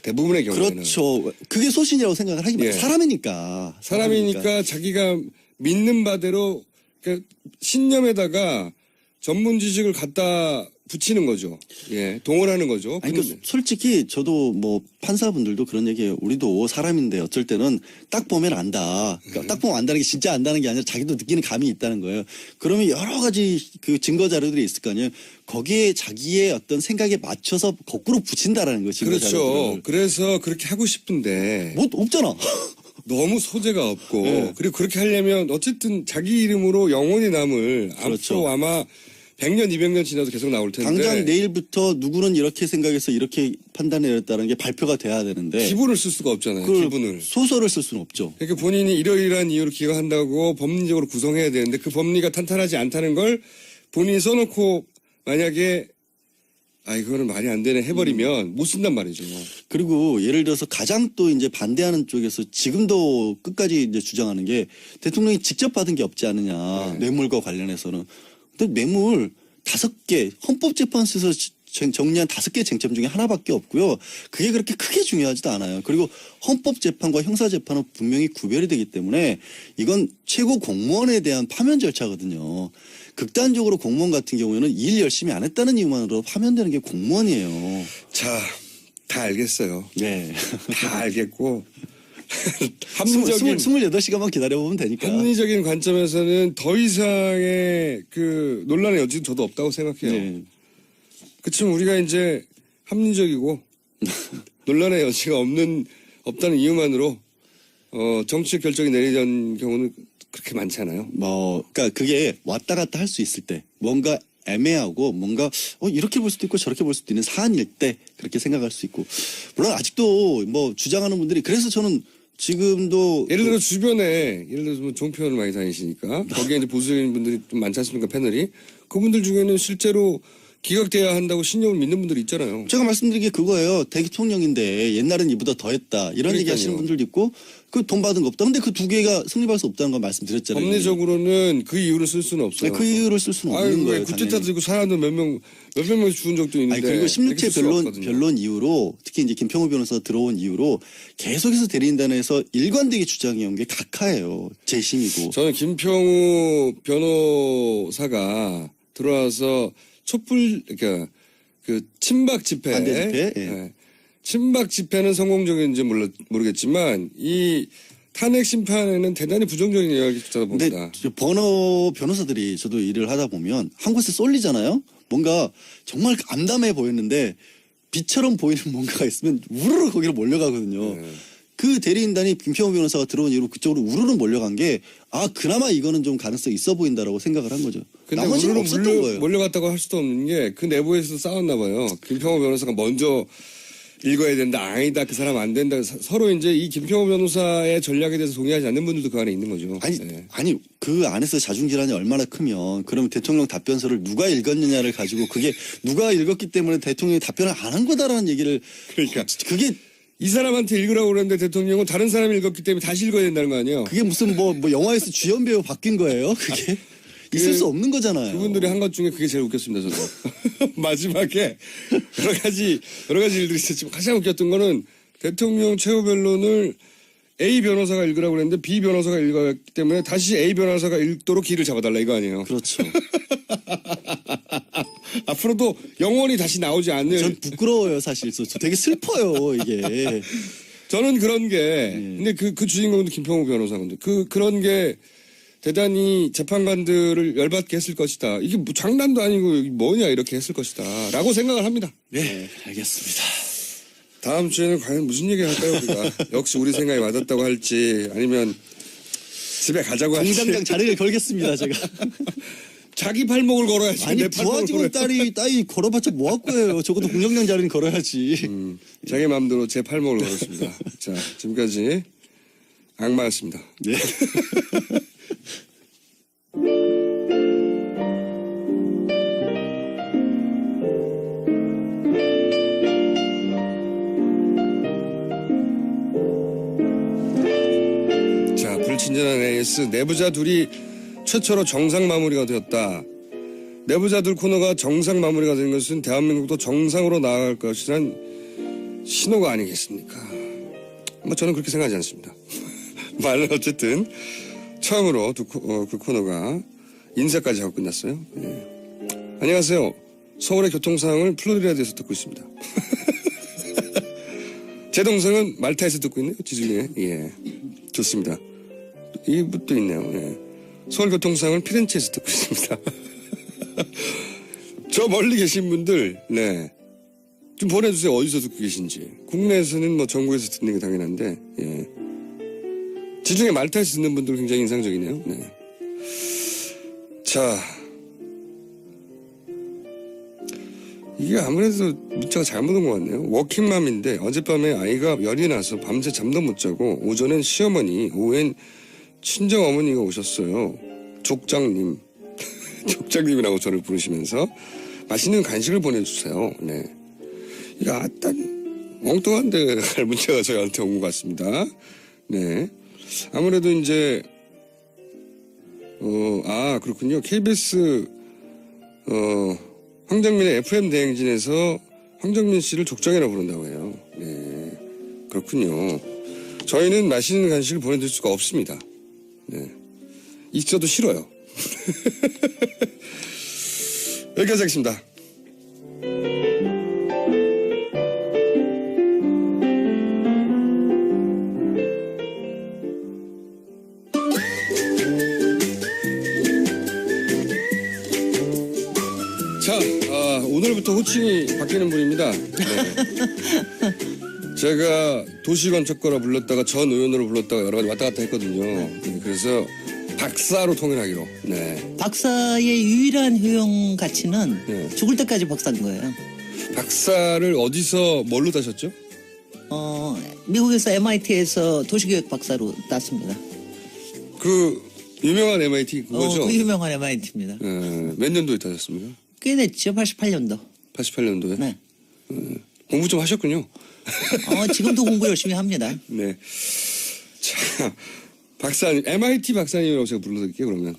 대부분의 경우에는. 그렇죠. 그게 소신이라고 생각을 하지만 예. 사람이니까. 사람이니까 자기가 믿는 바대로 그러니까 신념에다가 전문 지식을 갖다 붙이는 거죠. 예, 동원하는 거죠. 아니, 그 솔직히 저도 뭐 판사분들도 그런 얘기해요. 우리도 사람인데 어쩔 때는 딱 보면 안다. 그러니까 딱 보면 안다는 게 진짜 안다는 게 아니라 자기도 느끼는 감이 있다는 거예요. 그러면 여러 가지 그 증거 자료들이 있을 거 아니에요. 거기에 자기의 어떤 생각에 맞춰서 거꾸로 붙인다라는 거죠. 그렇죠. 그래서 그렇게 하고 싶은데 뭐 없잖아. 너무 소재가 없고 네. 그리고 그렇게 하려면 어쨌든 자기 이름으로 영원히 남을 그렇죠. 앞으로 아마 100년, 200년 지나도 계속 나올 텐데 당장 내일부터 누구는 이렇게 생각해서 이렇게 판단을 내렸다는 게 발표가 돼야 되는데 기분을 쓸 수가 없잖아요. 그걸 기분을. 소설을 쓸 수는 없죠. 그러니까 본인이 이러이러한 이유로 기각한다고 법리적으로 구성해야 되는데 그 법리가 탄탄하지 않다는 걸 본인이 써놓고 만약에 이거는 말이 안 되네 해버리면 못 쓴단 말이죠. 그리고 예를 들어서 가장 또 이제 반대하는 쪽에서 지금도 끝까지 이제 주장하는 게 대통령이 직접 받은 게 없지 않느냐. 뇌물과 관련해서는. 근데 뇌물 5개 헌법재판소에서 정리한 5개 쟁점 중에 하나밖에 없고요. 그게 그렇게 크게 중요하지도 않아요. 그리고 헌법재판과 형사재판은 분명히 구별이 되기 때문에 이건 최고 공무원에 대한 파면 절차거든요. 극단적으로 공무원 같은 경우에는 일 열심히 안 했다는 이유만으로 파면되는 게 공무원이에요. 자, 다 알겠어요. 네. 다 알겠고 합리적인 28시간만 기다려보면 되니까. 합리적인 관점에서는 더 이상의 그 논란의 여지는 저도 없다고 생각해요. 네. 그치만 우리가 이제 합리적이고 논란의 여지가 없다는 이유만으로 정치적 결정이 내리던 경우는 그렇게 많지 않아요. 그러니까 그게 왔다 갔다 할 수 있을 때 뭔가 애매하고 뭔가 이렇게 볼 수도 있고 저렇게 볼 수도 있는 사안일 때 그렇게 생각할 수 있고 물론 아직도 뭐 주장하는 분들이 그래서 저는 지금도 예를 들어 주변에 예를 들어서 뭐 종편을 많이 다니시니까 거기에 이제 보수적인 분들이 좀 많지 않습니까 패널이 그분들 중에는 실제로 기각돼야 한다고 신념을 믿는 분들이 있잖아요. 제가 말씀드린 게 그거예요. 대통령인데 옛날엔 이보다 더 했다 이런 얘기 하시는 분들도 있고 그 돈 받은 거 없다. 근데 그 두 개가 성립할 수 없다는 걸 말씀드렸잖아요. 법리적으로는 그 이유를 쓸 수는 없어요. 그 이유를 쓸 수는 없는 거예요. 구태타 들고 사람들 몇백 명 죽은 적도 있는데. 그리고 16체 쓸 수가 없거든요. 변론 이후로 특히 이제 김평호 변호사 들어온 이후로 계속해서 대리인단에서 일관되게 주장해온 게 각하예요. 재심이고. 저는 김평우 변호사가 들어와서 그러니까 그 친박 집회. 반대 집회? 예. 네. 친박 집회는 성공적인지 모르겠지만 이 탄핵 심판에는 대단히 부정적인 이야기를 듣다 근데 봅니다. 변호사들이 저도 일을 하다 보면 한 곳에 쏠리잖아요. 뭔가 정말 암담해 보였는데 빛처럼 보이는 뭔가가 있으면 우르르 거기로 몰려가거든요. 네. 그 대리인단이 김평호 변호사가 들어온 이후로 그쪽으로 우르르 몰려간 게 그나마 이거는 좀 가능성이 있어 보인다라고 생각을 한 거죠. 근데 나머지는 없었던 거예요. 몰려갔다고 할 수도 없는 게 그 내부에서 싸웠나 봐요. 김평호 변호사가 먼저 읽어야 된다. 아니다. 그 사람 안 된다. 서로 이제 이 김평호 변호사의 전략에 대해서 동의하지 않는 분들도 그 안에 있는 거죠. 아니 그 안에서 자중질환이 얼마나 크면 그럼 대통령 답변서를 누가 읽었느냐를 가지고 그게 누가 읽었기 때문에 대통령이 답변을 안 한 거다라는 얘기를 그러니까 그게 이 사람한테 읽으라고 그랬는데 대통령은 다른 사람이 읽었기 때문에 다시 읽어야 된다는 거 아니에요? 그게 무슨 뭐 영화에서 주연 배우 바뀐 거예요? 그게 있을 수 없는 거잖아요. 그분들이 한 것 중에 그게 제일 웃겼습니다. 저도 마지막에 여러 가지 일들이 있었지만 가장 웃겼던 거는 대통령 최후 변론을 A 변호사가 읽으라고 그랬는데 B 변호사가 읽었기 때문에 다시 A 변호사가 읽도록 길을 잡아달라 이거 아니에요. 그렇죠. 앞으로도 영원히 다시 나오지 않을. 전 부끄러워요 사실. 저 되게 슬퍼요 이게. 저는 그런 게 근데 그 주인공도 김평우 변호사인데 그런 게 대단히 재판관들을 열받게 했을 것이다. 이게 뭐 장난도 아니고 이게 뭐냐 이렇게 했을 것이다라고 생각을 합니다. 네, 알겠습니다. 다음 주에는 과연 무슨 얘기 할까요 우리가? 역시 우리 생각이 맞았다고 할지 아니면 집에 가자고 할지. 공장장 자리를 걸겠습니다 제가. 자기 팔목을 걸어야지. 아니 내 팔목을 부하직원 딸이 걸어봤자 뭐 할 거예요. 적어도 공장장 자리는 걸어야지. 자기 마음대로 제 팔목을 걸었습니다. 자, 지금까지 악마였습니다. 네. 자, 불친절한 AS 내부자 둘이 최초로 정상 마무리가 되었다. 내부자들 코너가 정상 마무리가 된 것은 대한민국도 정상으로 나아갈 것이란 신호가 아니겠습니까? 뭐 저는 그렇게 생각하지 않습니다. 말은 어쨌든 처음으로 그 코너가 인사까지 하고 끝났어요. 예. 안녕하세요. 서울의 교통 상황을 플로리다에서 듣고 있습니다. 제 동생은 말타에서 듣고 있네요. 지중해. 예, 좋습니다. 이것도 있네요. 예. 서울 교통 상황을 피렌체에서 듣고 있습니다. 저 멀리 계신 분들, 네. 좀 보내주세요. 어디서 듣고 계신지. 국내에서는 뭐 전국에서 듣는 게 당연한데, 예. 지중해 말타에서 듣는 분들 굉장히 인상적이네요. 네. 자. 이게 아무래도 문자가 잘못 온 것 같네요. 워킹맘인데 어젯밤에 아이가 열이 나서 밤새 잠도 못 자고 오전엔 시어머니, 오후엔 친정어머니가 오셨어요. 족장님. 족장님이라고 저를 부르시면서 맛있는 간식을 보내주세요. 네. 이거 엉뚱한데 갈 문자가 저희한테 온 것 같습니다. 네. 아무래도 이제 그렇군요. KBS 황정민의 FM 대행진에서 황정민 씨를 족장이라고 부른다고 해요. 네. 그렇군요. 저희는 맛있는 간식을 보내드릴 수가 없습니다. 네. 있어도 싫어요. 여기까지 하겠습니다. 자, 오늘부터 호칭이 바뀌는 분입니다. 네. 제가 도시건축가로 불렀다가 전 의원으로 불렀다가 여러 가지 왔다 갔다 했거든요. 네, 그래서 박사로 통일하기로. 네. 박사의 유일한 효용 가치는 네. 죽을 때까지 박사인 거예요. 박사를 어디서 뭘로 따셨죠? 미국에서 MIT에서 도시계획 박사로 땄습니다. 그 유명한 MIT 그거죠? 그 유명한 MIT입니다. 몇 년도에 따셨습니까? 꽤 됐죠. 88년도. 88년도에? 네. 공부 좀 하셨군요. 지금도 공부 열심히 합니다. 네. 자, 박사님, MIT 박사님이라고 제가 불러드릴게요, 그러면.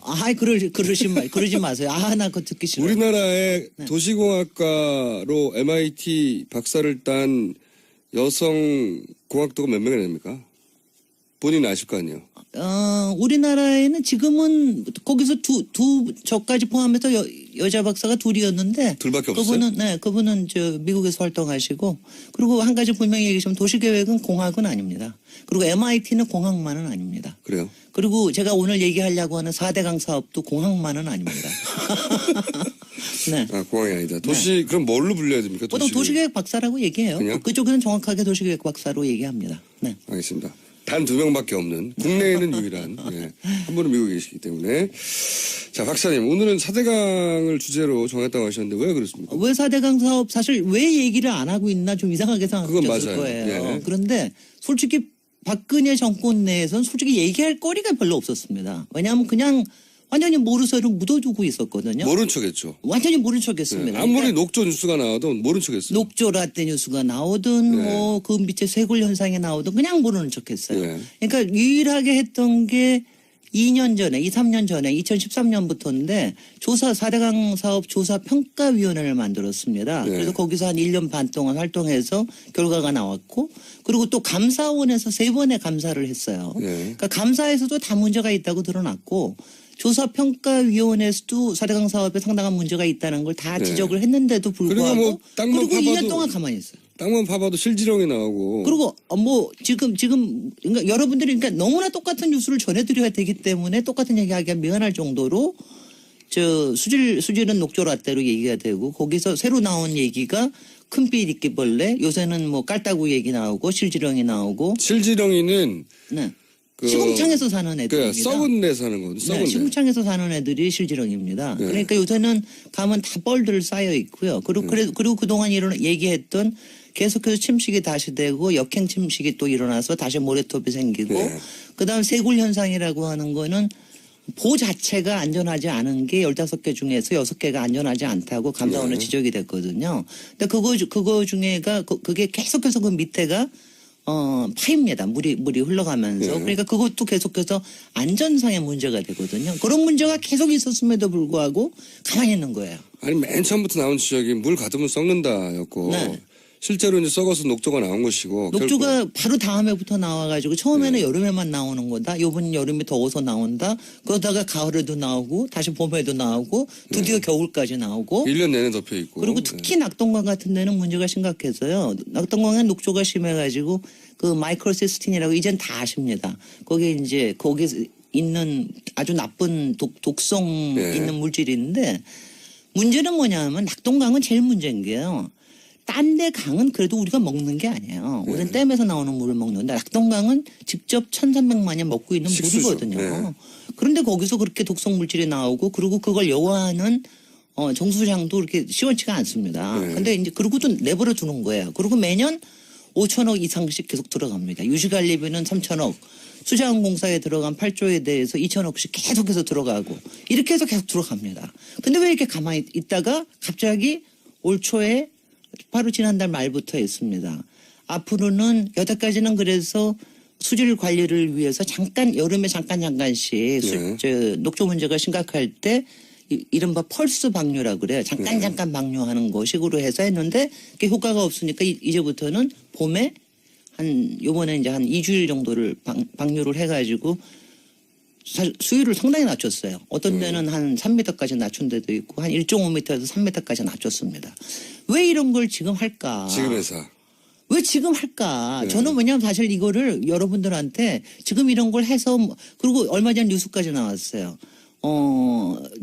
그러지 마세요. 나 그거 듣기 싫어요. 우리나라의 도시공학과로 MIT 박사를 딴 여성 공학도가 몇 명이나 됩니까? 본인은 아실 거 아니에요? 우리나라에는 지금은 거기서 저까지 포함해서 여자 박사가 둘이었는데. 둘밖에 없어요? 그분은 미국에서 활동하시고, 그리고 한 가지 분명히 얘기하시면 도시계획은 공학은 아닙니다. 그리고 MIT는 공학만은 아닙니다. 그래요? 그리고 제가 오늘 얘기하려고 하는 4대강 사업도 공학만은 아닙니다. 네. 공학이 아니다. 그럼 뭘로 불려야 됩니까? 보통 도시계획 박사라고 얘기해요. 그냥? 그쪽에는 정확하게 도시계획 박사로 얘기합니다. 네. 알겠습니다. 단 2명밖에 없는 국내에는 유일한 한 분은 미국에 계시기 때문에. 자, 박사님 오늘은 4대강을 주제로 정했다고 하셨는데 왜 그렇습니까? 왜 4대강 사업 사실 왜 얘기를 안 하고 있나 좀 이상하게 그건 생각했을 맞아요. 거예요. 예. 그런데 솔직히 박근혜 정권 내에서는 솔직히 얘기할 거리가 별로 없었습니다. 왜냐하면 그냥 완전히 모르쇠로 묻어두고 있었거든요. 모른 척했죠. 완전히 모른 척했습니다. 아무리 녹조 뉴스가 나와도 모른 척했어요. 녹조 라떼 뉴스가 나오든 그 밑에 쇄골 현상이 나오든 그냥 모르는 척했어요. 그러니까 유일하게 했던 게 2년 전에, 2, 3년 전에 2013년부터인데 조사 4대강 사업 조사 평가위원회를 만들었습니다. 네. 그래서 거기서 한 1년 반 동안 활동해서 결과가 나왔고 그리고 또 감사원에서 3번의 감사를 했어요. 네. 그러니까 감사에서도 다 문제가 있다고 드러났고 조사평가위원회에서도 4대강 사업에 상당한 문제가 있다는 걸 다 네. 지적을 했는데도 불구하고 그리고 뭐 땅만 그리고 1년 파봐도 동안 가만히 있어요. 땅만 파봐도 실지렁이 나오고. 그리고 뭐 지금 그러니까 여러분들이 그러니까 너무나 똑같은 뉴스를 전해드려야 되기 때문에 똑같은 얘기하기가 미안할 정도로 저 수질은 녹조라떼로 얘기가 되고 거기서 새로 나온 얘기가 큰빛 이끼벌레 요새는 뭐 깔따구 얘기 나오고 실지렁이 나오고 실지렁이는 네. 그 시궁창에서 사는 애들입니다. 그 썩은 데 사는 거거든. 썩은 네, 데. 시궁창에서 사는 애들이 실지렁입니다. 네. 그러니까 요새는 가면 다 뻘들 쌓여 있고요. 그리고 그동안 얘기했던 계속해서 침식이 다시 되고 역행 침식이 또 일어나서 다시 모래톱이 생기고 네. 그다음 세굴 현상이라고 하는 거는 보 자체가 안전하지 않은 게 15개 중에서 6개가 안전하지 않다고 감사원에 네. 지적이 됐거든요. 근데 그거 중에가 그게 계속해서 그 밑에가 파입니다. 물이 흘러가면서. 네. 그러니까 그것도 계속해서 안전상의 문제가 되거든요. 그런 문제가 계속 있었음에도 불구하고 가만히 있는 거예요. 아니 맨 처음부터 나온 지적이 물 가두면 썩는다였고 네. 실제로 이제 썩어서 녹조가 나온 것이고. 녹조가 바로 다음 해부터 나와가지고 처음에는 네. 여름에만 나오는 거다. 요번 여름이 더워서 나온다. 그러다가 가을에도 나오고 다시 봄에도 나오고 드디어 겨울까지 나오고 1년 내내 덮여 있고. 그리고 특히 낙동강 같은 데는 문제가 심각해서요. 낙동강에 녹조가 심해가지고 그 마이크로시스틴이라고 이젠 다 아십니다. 거기 있는 아주 나쁜 독성 네. 있는 물질인데 문제는 뭐냐면 낙동강은 제일 문제인 게요. 딴 데 강은 그래도 우리가 먹는 게 아니에요. 우리는 댐에서 나오는 물을 먹는데 낙동강은 직접 1,300만이 먹고 있는 식수죠. 물이거든요. 네. 그런데 거기서 그렇게 독성 물질이 나오고 그리고 그걸 여와하는 정수장도 그렇게 시원치가 않습니다. 네. 근데 이제 그러고도 내버려 두는 거예요. 그리고 매년 5천억 이상씩 계속 들어갑니다. 유지관리비는 3천억, 수자원공사에 들어간 8조에 대해서 2천억씩 계속해서 들어가고 이렇게 해서 계속 들어갑니다. 근데 왜 이렇게 가만히 있다가 갑자기 올 초에 바로 지난달 말부터 했습니다. 앞으로는 여태까지는 그래서 수질 관리를 위해서 여름에 잠깐씩 네. 녹조 문제가 심각할 때 이른바 펄스 방류라 그래요. 잠깐 방류하는 거 식으로 해서 했는데 그게 효과가 없으니까 이제부터는 봄에 요번에 이제 한 2주일 정도를 방류를 해가지고 사실 수위를 상당히 낮췄어요. 어떤 데는 한 3m까지 낮춘 데도 있고 한 1.5m에서 3m까지 낮췄습니다. 왜 이런 걸 지금 할까? 지금 회사. 왜 지금 할까? 네. 저는 왜냐하면 사실 이거를 여러분들한테 지금 이런 걸 해서 그리고 얼마 전 뉴스까지 나왔어요.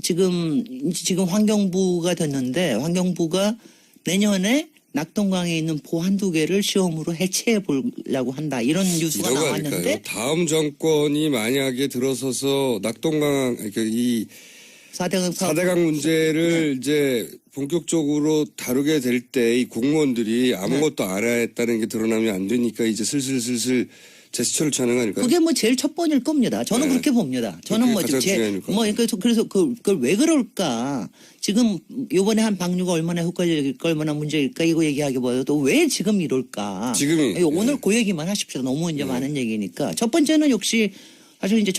지금 환경부가 됐는데 환경부가 내년에 낙동강에 있는 보 한두 개를 시험으로 해체해 보려고 한다. 이런 뉴스가 이런 거 나왔는데 아닐까요? 다음 정권이 만약에 들어서서 낙동강 그러니까 이 4대강 문제를 이제 본격적으로 다루게 될 때 이 공무원들이 아무것도 알아야 했다는 게 드러나면 안 되니까 이제 슬슬 제스처를 취하는 거 아닐까요? 그게 뭐 제일 첫 번일 겁니다. 저는 네. 그렇게 봅니다. 저는 그게 뭐 가장 지금 중요한 것 그래서 그걸 왜 그럴까? 지금 요번에 한 방류가 얼마나 효과적일까, 얼마나 문제일까 이거 얘기하기보다도 왜 지금 이럴까? 지금이 오늘 그 얘기만 하십시오. 너무 이제 많은 얘기니까. 첫 번째는 역시 사실 이제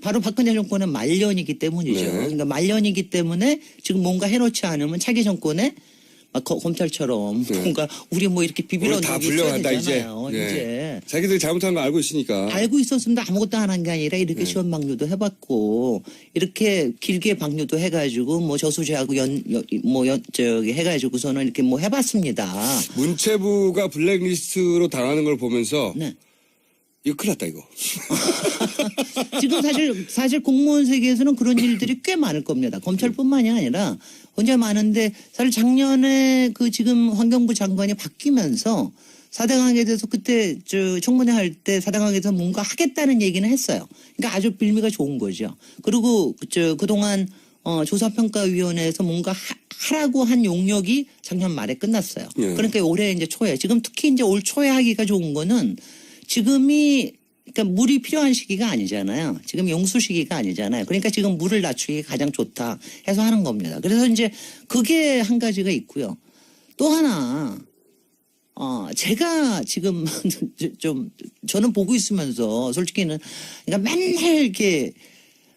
바로 박근혜 정권은 말년이기 때문이죠. 네. 그러니까 말년이기 때문에 지금 뭔가 해놓지 않으면 차기 정권에 막 검찰처럼 뭔가 우리 뭐 이렇게 비비러 우리 다 넣기 불려간다 이제. 되잖아요. 이제. 자기들이 잘못한 거 알고 있으니까. 알고 있었습니다. 아무것도 안 한 게 아니라 이렇게 시험 방류도 해봤고 이렇게 길게 방류도 해가지고 뭐 저수지하고 해가지고서는 이렇게 뭐 해봤습니다. 문체부가 블랙리스트로 당하는 걸 보면서 네. 이거 큰일 났다 이거. 지금 사실 공무원 세계에서는 그런 일들이 꽤 많을 겁니다. 검찰뿐만이 아니라 굉장히 많은데 사실 작년에 그 지금 환경부 장관이 바뀌면서 4대강에 대해서 그때 청문회 할 때 4대강에서 뭔가 하겠다는 얘기는 했어요. 그러니까 아주 빌미가 좋은 거죠. 그리고 그동안 조사평가위원회에서 뭔가 하라고 한 용역이 작년 말에 끝났어요. 예. 그러니까 올해 이제 초에 지금 특히 이제 올 초에 하기가 좋은 거는 그러니까 물이 필요한 시기가 아니잖아요. 지금 용수 시기가 아니잖아요. 그러니까 지금 물을 낮추기 가장 좋다 해서 하는 겁니다. 그래서 이제 그게 한 가지가 있고요. 또 하나 제가 지금 저는 보고 있으면서 솔직히는 그러니까 맨날 이렇게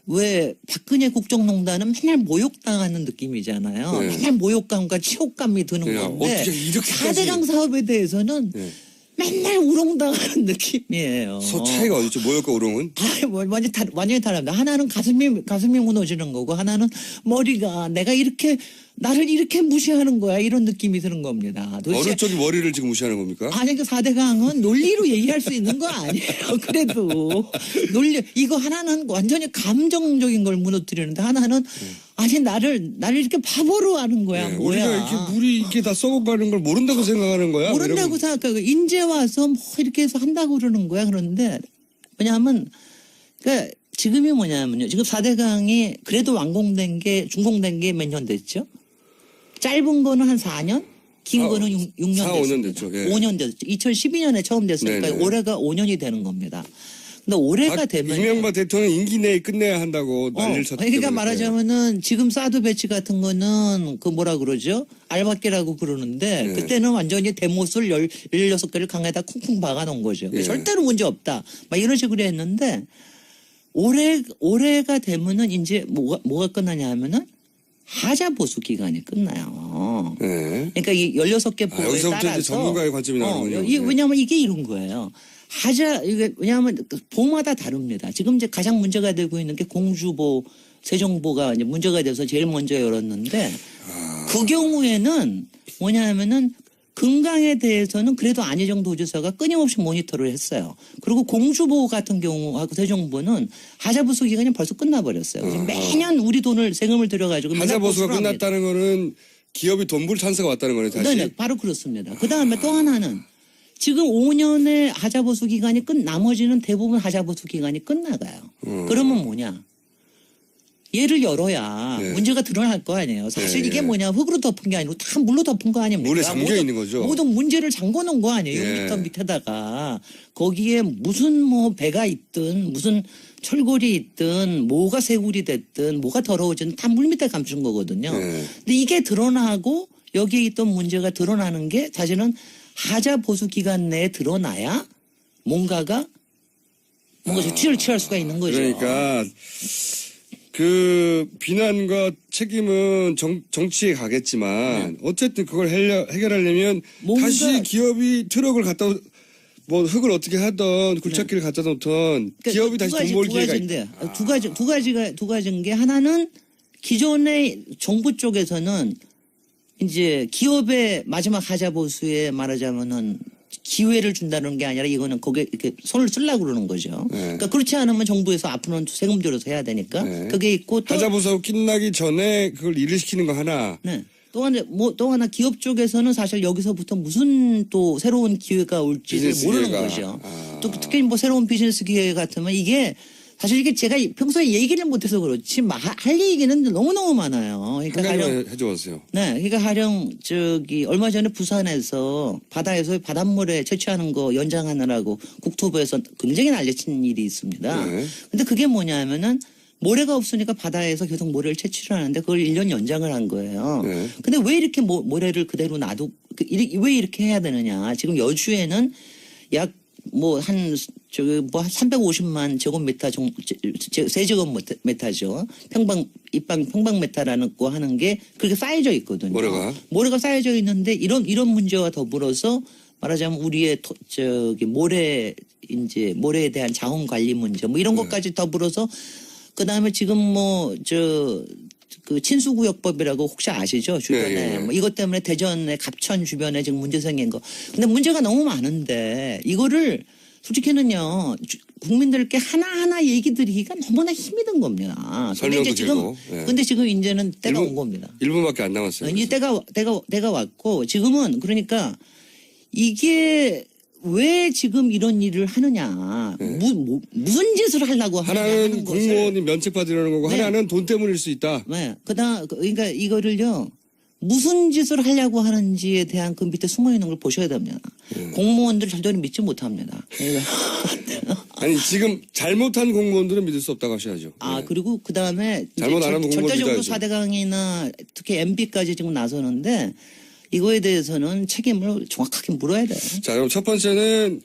왜 박근혜 국정농단은 맨날 모욕당하는 느낌이잖아요. 네. 맨날 모욕감과 치욕감이 드는 네, 건데 어떻게 이렇게까지 4대강 사업에 대해서는 네. 맨날 우롱당하는 느낌이에요. 서 차이가 어디 있죠? 모욕과 우롱은? 완전히 다릅니다. 하나는 가슴이 무너지는 거고 하나는 머리가 내가 이렇게 나를 이렇게 무시하는 거야 이런 느낌이 드는 겁니다. 어느 쪽이 머리를 지금 무시하는 겁니까? 아니 그 4대강은 논리로 얘기할 수 있는 거 아니에요. 그래도 논리 이거 하나는 완전히 감정적인 걸 무너뜨리는데 하나는 아니 나를 이렇게 바보로 하는 거야. 네, 뭐야. 우리가 이렇게 물이 이렇게 다 썩어가는 걸 모른다고 생각하는 거야? 모른다고 생각하고 인제 와서 뭐 이렇게 해서 한다고 그러는 거야. 그런데 뭐냐면 그러니까 지금이 뭐냐면요. 지금 4대강이 그래도 완공된 게 준공된 게 몇 년 됐죠? 짧은 거는 한 4년? 긴 거는 6년 4, 5년 됐습니다. 됐죠. 예. 5년 됐죠. 2012년에 처음 됐으니까 네네. 올해가 5년이 되는 겁니다. 근데 올해가 되면 이명박 대통령 임기 내에 끝내야 한다고 난리를 쳤기 그러니까 때문에. 말하자면은 지금 사드 배치 같은 거는 그 뭐라 그러죠? 알박기라고 그러는데 네. 그때는 완전히 대못을 16개를 강에다 쿵쿵 박아놓은 거죠. 예. 절대로 문제 없다. 막 이런 식으로 했는데 올해가 되면은 이제 뭐가 끝나냐 하면은 하자 보수 기간이 끝나요. 네. 그러니까 이 16개 보고에 여기서부터 따라서 이제 전문가의 관점이 나오는군요. 왜냐하면 이게 이런 거예요. 이게 왜냐하면 보마다 다릅니다. 지금 이제 가장 문제가 되고 있는 게 공주보, 세종보가 이제 문제가 돼서 제일 먼저 열었는데 그 경우에는 뭐냐면은 금강에 대해서는 그래도 안희정 도지사가 끊임없이 모니터를 했어요. 그리고 공주보 같은 경우하고 세종보는 하자보수 기간이 벌써 끝나버렸어요. 그래서 매년 우리 돈을 세금을 들여가지고 하자보수가 보수를 합니다. 끝났다는 거는 기업이 돈 벌 찬스가 왔다는 거네 다시. 네, 바로 그렇습니다. 그 다음에 또 하나는 지금 5년의 하자보수 기간이 나머지는 대부분 하자보수 기간이 끝나가요. 그러면 뭐냐? 얘를 열어야 네. 문제가 드러날 거 아니에요. 사실 네, 이게 네. 뭐냐? 흙으로 덮은 게 아니고 다 물로 덮은 거 아닙니까? 물에 잠겨 있는 거죠. 모든 문제를 잠궈 놓은 거 아니에요. 네. 6m 밑에다가. 거기에 무슨 뭐 배가 있든 무슨 철골이 있든 뭐가 새굴이 됐든 뭐가 더러워지든 다 물 밑에 감춘 거거든요. 네. 근데 이게 드러나고 여기에 있던 문제가 드러나는 게 사실은 하자 보수 기간 내에 드러나야 뭔가 조치를 취할 수가 있는 거죠. 그러니까 그 비난과 책임은 정치에 가겠지만 어쨌든 그걸 해결하려면 뭔가- 다시 기업이 트럭을 갖다 뭐 흙을 어떻게 하던 굴착기를 갖다 놓던 기업이 다시 돈 벌 기회가 가지인데 두 가지인 게 하나는 기존의 정부 쪽에서는 이제 기업의 마지막 하자 보수에 말하자면은 기회를 준다는 게 아니라 이거는 거기에 이렇게 손을 쓰려고 그러는 거죠. 네. 그러니까 그렇지 않으면 정부에서 앞으로는 세금 들여서 해야 되니까 네. 그게 있고 또 하자보수 끝나기 전에 그걸 일을 시키는 거 하나. 네. 또 하나 기업 쪽에서는 사실 여기서부터 무슨 또 새로운 기회가 올지를 비즈니스 모르는 기회가. 거죠. 아. 또 특히 뭐 새로운 비즈니스 기회 같으면 이게 사실 이게 제가 평소에 얘기를 못해서 그렇지 할 얘기는 너무너무 많아요. 한 그러니까 가지만 해줘보세요. 네, 그러니까 하령 얼마 전에 부산에서 바다에서 바닷물에 채취하는 거 연장하느라고 국토부에서 굉장히 난리친 일이 있습니다. 네. 근데 그게 뭐냐면은 모래가 없으니까 바다에서 계속 모래를 채취를 하는데 그걸 1년 연장을 한 거예요. 네. 근데 왜 이렇게 모래를 그대로 왜 이렇게 해야 되느냐. 지금 여주에는 약 한 350만 제곱미터 세제곱미터죠. 평방미터라는 거 하는 게 그렇게 쌓여져 있거든요. 모래가 쌓여져 있는데 이런 문제와 더불어서 말하자면 우리의 모래에 대한 자원 관리 문제 뭐 이런 것까지 더불어서 그다음에 지금 그 친수구역법이라고 혹시 아시죠? 주변에. 뭐 이것 때문에 대전의 갑천 주변에 지금 문제 생긴 거. 근데 문제가 너무 많은데 이거를 솔직히는요. 국민들께 하나하나 얘기 드리기가 너무나 힘이 든 겁니다. 설명도 길고. 근데 지금 이제는 때가 온 겁니다. 1분밖에 안 남았어요. 이제 때가 왔고 지금은 그러니까 이게 왜 지금 이런 일을 하느냐. 무슨 짓을 하려고 하나는 공무원이 면책받으려는 거고 네. 하나는 돈 때문일 수 있다. 네. 그러니까 이거를요. 무슨 짓을 하려고 하는지에 대한 그 밑에 숨어 있는 걸 보셔야 됩니다. 공무원들 절대로 믿지 못합니다. 아니 지금 잘못한 공무원들은 믿을 수 없다고 하셔야죠. 네. 그리고 그다음에 잘못 안 하는 공무원 절대적으로 믿어야죠. 4대강이나 특히 MB까지 지금 나서는데 이거에 대해서는 책임을 정확하게 물어야 돼요. 자 그럼 첫 번째는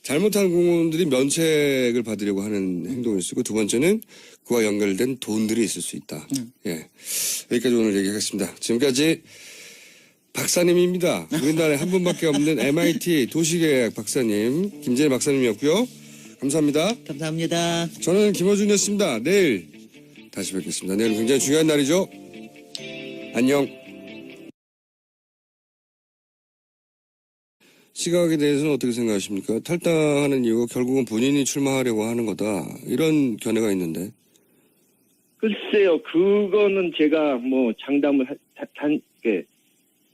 잘못한 공무원들이 면책을 받으려고 하는 행동일 수 있고, 두 번째는 그와 연결된 돈들이 있을 수 있다. 예. 여기까지 오늘 얘기하겠습니다. 지금까지 박사님입니다. 우리나라에 한 분밖에 없는 MIT 도시계약 박사님, 김재일 박사님이었고요. 감사합니다. 감사합니다. 저는 김어준이었습니다. 내일 다시 뵙겠습니다. 내일은 굉장히 중요한 날이죠. 안녕. 시각에 대해서는 어떻게 생각하십니까? 탈당하는 이유가 결국은 본인이 출마하려고 하는 거다. 이런 견해가 있는데. 글쎄요, 그거는 제가 뭐 장담을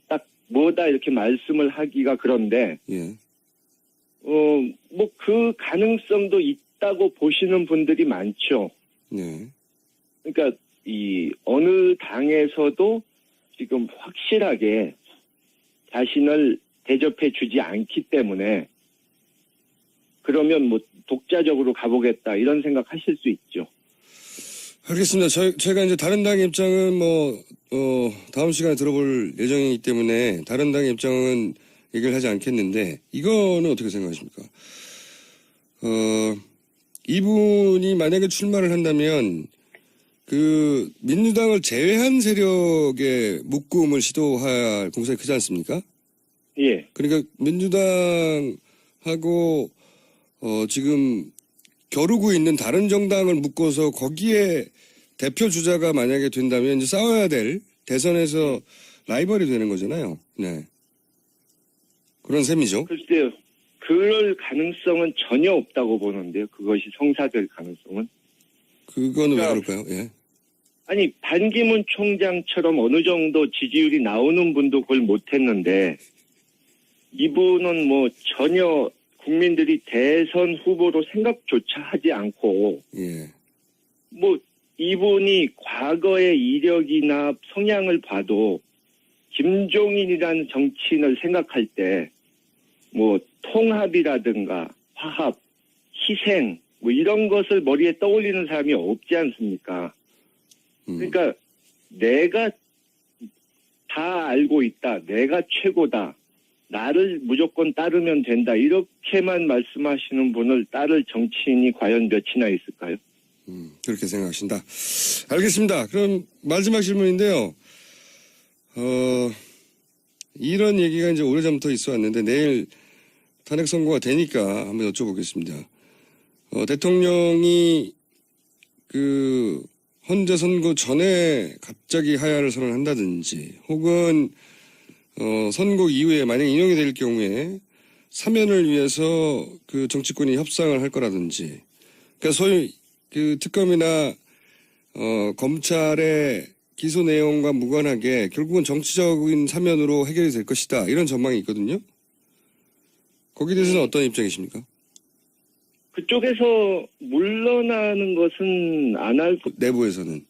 딱 뭐다 이렇게 말씀을 하기가 그런데, 예. 뭐 그 가능성도 있다고 보시는 분들이 많죠. 네. 그러니까 어느 당에서도 지금 확실하게 자신을 대접해 주지 않기 때문에 그러면 뭐 독자적으로 가보겠다 이런 생각하실 수 있죠. 알겠습니다. 저희가 이제 다른 당의 입장은 다음 시간에 들어볼 예정이기 때문에 다른 당의 입장은 얘기를 하지 않겠는데, 이거는 어떻게 생각하십니까? 이분이 만약에 출마를 한다면 그 민주당을 제외한 세력의 묶음을 시도할 공산이 크지 않습니까? 예. 그러니까 민주당하고 지금 겨루고 있는 다른 정당을 묶어서 거기에 대표 주자가 만약에 된다면 이제 싸워야 될 대선에서 라이벌이 되는 거잖아요. 네. 그런 셈이죠. 글쎄요. 그럴 가능성은 전혀 없다고 보는데요. 그것이 성사될 가능성은. 그거는 왜 그러니까 그럴까요? 예. 아니, 반기문 총장처럼 어느 정도 지지율이 나오는 분도 그걸 못했는데, 이분은 뭐 전혀 국민들이 대선 후보로 생각조차 하지 않고, 예. 뭐 이분이 과거의 이력이나 성향을 봐도 김종인이라는 정치인을 생각할 때 뭐 통합이라든가 화합, 희생 뭐 이런 것을 머리에 떠올리는 사람이 없지 않습니까? 그러니까 내가 다 알고 있다, 내가 최고다, 나를 무조건 따르면 된다 이렇게만 말씀하시는 분을 따를 정치인이 과연 몇이나 있을까요? 그렇게 생각하신다. 알겠습니다. 그럼 마지막 질문인데요. 이런 얘기가 이제 오래전부터 있어 왔는데 내일 탄핵 선고가 되니까 한번 여쭤보겠습니다. 대통령이 그 헌재 선고 전에 갑자기 하야를 선언한다든지 혹은 선고 이후에 만약 인용이 될 경우에 사면을 위해서 그 정치권이 협상을 할 거라든지, 그러니까 소위 그 특검이나 검찰의 기소 내용과 무관하게 결국은 정치적인 사면으로 해결이 될 것이다, 이런 전망이 있거든요. 거기에 대해서는 어떤 입장이십니까? 그쪽에서 물러나는 것은 안 할, 내부에서는.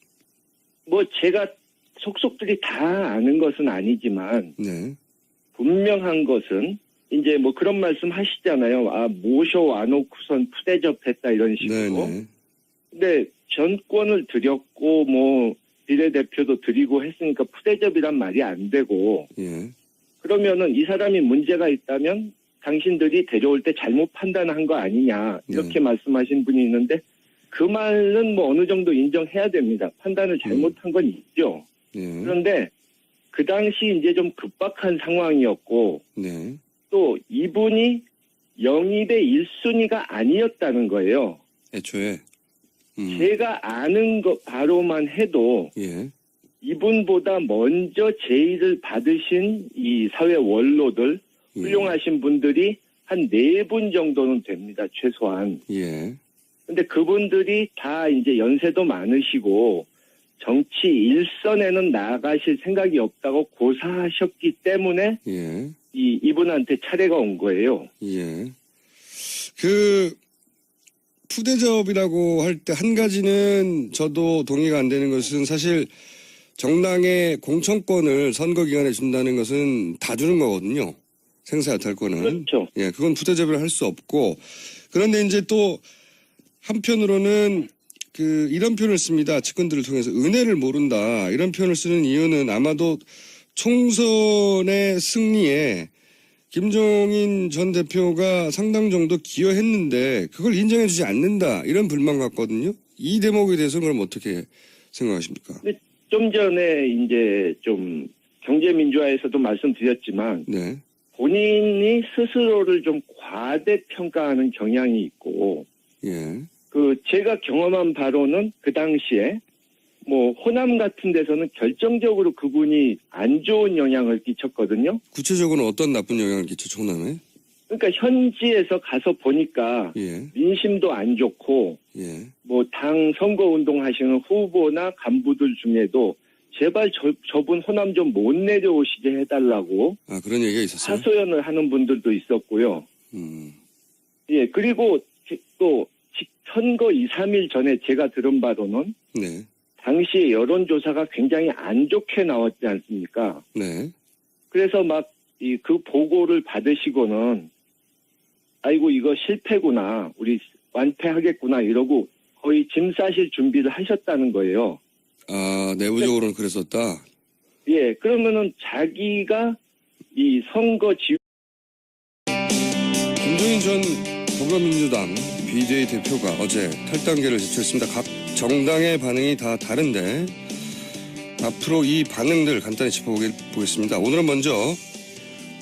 뭐 제가 속속들이 다 아는 것은 아니지만 네. 분명한 것은 이제 뭐 그런 말씀 하시잖아요. 아, 모셔와놓고선 푸대접했다 이런 식으로. 네네. 근데 전권을 드렸고 뭐 비례대표도 드리고 했으니까 푸대접이란 말이 안 되고, 예. 그러면은 이 사람이 문제가 있다면 당신들이 데려올 때 잘못 판단한 거 아니냐 이렇게 말씀하신 분이 있는데, 그 말은 뭐 어느 정도 인정해야 됩니다. 판단을 잘못한 건 있죠. 예. 그런데 그 당시 이제 좀 급박한 상황이었고, 네. 또 이분이 영입의 1순위가 아니었다는 거예요. 애초에. 제가 아는 것 바로만 해도 예. 이분보다 먼저 제의를 받으신 이 사회 원로들, 예. 훌륭하신 분들이 한 4분 정도는 됩니다, 최소한. 예. 근데 그분들이 다 이제 연세도 많으시고 정치 일선에는 나가실 생각이 없다고 고사하셨기 때문에 예. 이분한테 차례가 온 거예요. 예. 그 푸대접이라고 할 때 한 가지는 저도 동의가 안 되는 것은, 사실 정당의 공천권을 선거 기간에 준다는 것은 다 주는 거거든요. 생사여탈권은. 그렇죠. 예, 그건 푸대접을 할 수 없고, 그런데 이제 또 한편으로는 그 이런 표현을 씁니다. 측근들을 통해서 은혜를 모른다, 이런 표현을 쓰는 이유는 아마도 총선의 승리에 김종인 전 대표가 상당 정도 기여했는데 그걸 인정해주지 않는다 이런 불만 같거든요. 이 대목에 대해서는 그럼 어떻게 생각하십니까? 좀 전에 이제 좀 경제민주화에서도 말씀드렸지만 네, 본인이 스스로를 좀 과대평가하는 경향이 있고 예, 제가 경험한 바로는 그 당시에 뭐 호남 같은 데서는 결정적으로 그분이 안 좋은 영향을 끼쳤거든요. 구체적으로 어떤 나쁜 영향을 끼쳤죠, 호남에? 그러니까 현지에서 가서 보니까 예, 민심도 안 좋고 예, 뭐 당 선거운동 하시는 후보나 간부들 중에도 제발 저분 호남 좀 못 내려오시게 해달라고 아 그런 얘기가 있었어요. 하소연을 하는 분들도 있었고요. 예, 그리고 또 선거 2, 3일 전에 제가 들은 바로는 네, 당시 여론조사가 굉장히 안 좋게 나왔지 않습니까? 네, 그래서 막 그 보고를 받으시고는 아이고 이거 실패구나, 우리 완패하겠구나 이러고 거의 짐 싸실 준비를 하셨다는 거예요. 아 내부적으로는 그랬었다. 예, 그러면은 자기가 이 선거 김종인 전 더불어민주당 비대위 대표가 어제 탈당계를 제출했습니다. 각 정당의 반응이 다 다른데 앞으로 이 반응들 간단히 짚어보겠습니다. 오늘은 먼저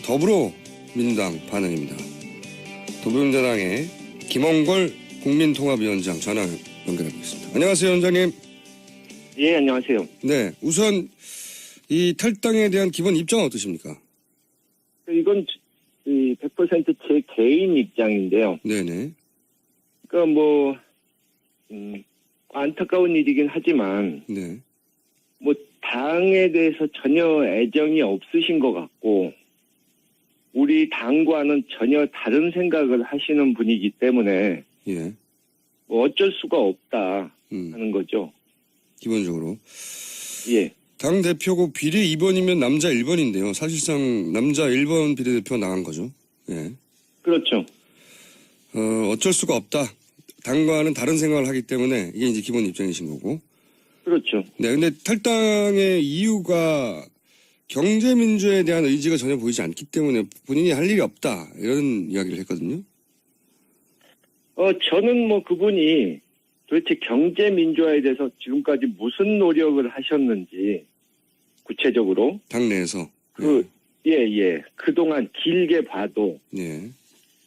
더불어민주당 반응입니다. 더불어민주당의 김홍걸 국민통합위원장 전화 연결해보겠습니다. 안녕하세요, 위원장님. 예, 안녕하세요. 네, 우선 이 탈당에 대한 기본 입장은 어떠십니까? 이건 100% 제 개인 입장인데요. 네네. 그러니까 뭐 안타까운 일이긴 하지만 네. 뭐 당에 대해서 전혀 애정이 없으신 것 같고 우리 당과는 전혀 다른 생각을 하시는 분이기 때문에 예. 뭐 어쩔 수가 없다 음. 하는 거죠. 기본적으로. 예. 당 대표고 비례 2번이면 남자 1번인데요. 사실상 남자 1번 비례대표가 나간 거죠. 예. 그렇죠. 어쩔 수가 없다. 당과는 다른 생각을 하기 때문에 이게 이제 기본 입장이신 거고. 그렇죠. 네, 근데 탈당의 이유가 경제민주에 대한 의지가 전혀 보이지 않기 때문에 본인이 할 일이 없다. 이런 이야기를 했거든요. 저는 뭐 그분이 도대체 경제민주화에 대해서 지금까지 무슨 노력을 하셨는지 구체적으로 당내에서. 예. 그동안 길게 봐도 네.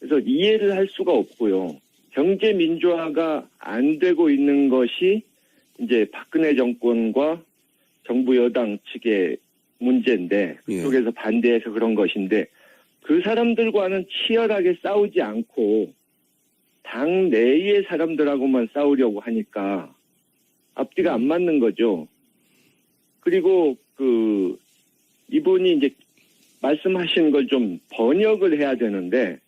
그래서 이해를 할 수가 없고요. 경제 민주화가 안 되고 있는 것이 이제 박근혜 정권과 정부 여당 측의 문제인데 예. 그쪽에서 반대해서 그런 것인데 그 사람들과는 치열하게 싸우지 않고 당 내의 사람들하고만 싸우려고 하니까 앞뒤가 안 맞는 거죠. 그리고 이분이 이제 말씀하신 걸 좀 번역을 해야 되는데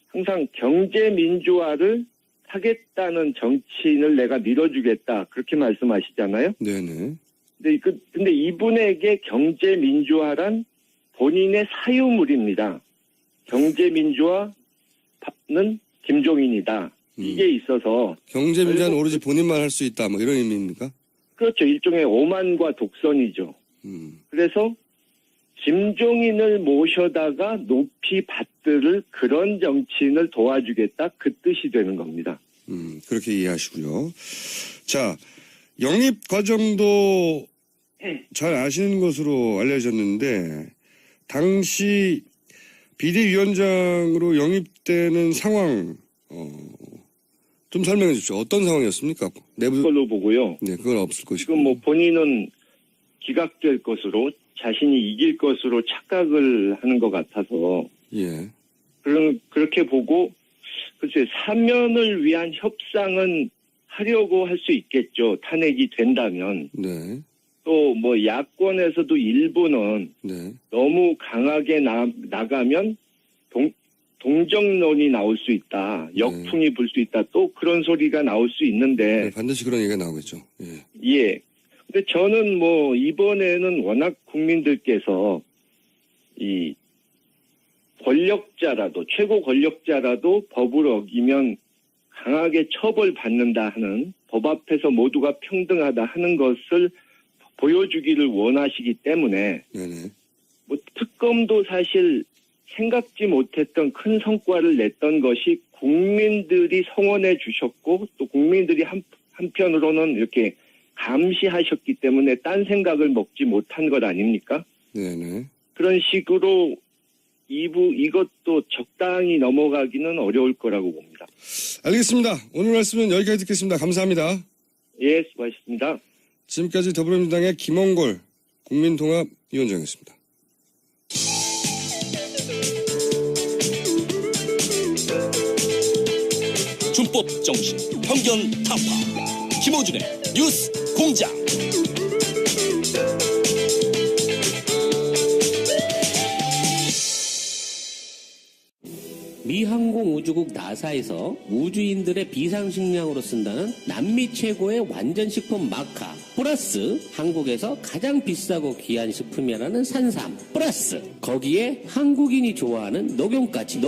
항상 경제 민주화를 하겠다는 정치인을 내가 밀어주겠다 그렇게 말씀하시잖아요. 네네. 근데 이분에게 경제 민주화란 본인의 사유물입니다. 경제 민주화는 김종인이다. 이게 있어서 경제민주화는 오로지 본인만 할 수 있다. 뭐 이런 의미입니까? 그렇죠. 일종의 오만과 독선이죠. 그래서 김종인을 모셔다가 높이 받들을 그런 정치인을 도와주겠다 그 뜻이 되는 겁니다. 그렇게 이해하시고요. 자, 영입 과정도 잘 아시는 것으로 알려졌는데 당시 비대위원장으로 영입되는 상황 좀 설명해 주십시오. 어떤 상황이었습니까? 내부 그걸로 보고요. 네, 그건 없을 것이고. 지금 뭐 본인은 기각될 것으로 자신이 이길 것으로 착각을 하는 것 같아서 예. 그렇게 보고 글쎄 사면을 위한 협상은 하려고 할 수 있겠죠. 탄핵이 된다면. 네. 또 뭐 야권에서도 일부는 네. 너무 강하게 나가면 동정론이 나올 수 있다. 역풍이 불 수 있다. 또 그런 소리가 나올 수 있는데. 네, 반드시 그런 얘기가 나오겠죠. 예. 예. 근데 저는 뭐 이번에는 워낙 국민들께서 이 권력자라도 최고 권력자라도 법을 어기면 강하게 처벌받는다 하는 법 앞에서 모두가 평등하다 하는 것을 보여주기를 원하시기 때문에 네네. 뭐 특검도 사실 생각지 못했던 큰 성과를 냈던 것이 국민들이 성원해 주셨고 또 국민들이 한편으로는 이렇게 감시하셨기 때문에 딴 생각을 먹지 못한 것 아닙니까? 네네. 그런 식으로 이것도 적당히 넘어가기는 어려울 거라고 봅니다. 알겠습니다. 오늘 말씀은 여기까지 듣겠습니다. 감사합니다. 예, 수고하셨습니다. 지금까지 더불어민주당의 김홍걸 국민통합위원장이었습니다. 준법 정신, 편견 타파. 김어준의 뉴스 공장. 미 항공우주국 나사에서 우주인들의 비상식량으로 쓴다는 남미 최고의 완전식품 마카 플러스 한국에서 가장 비싸고 귀한 식품이라는 산삼 플러스 거기에 한국인이 좋아하는 녹용까지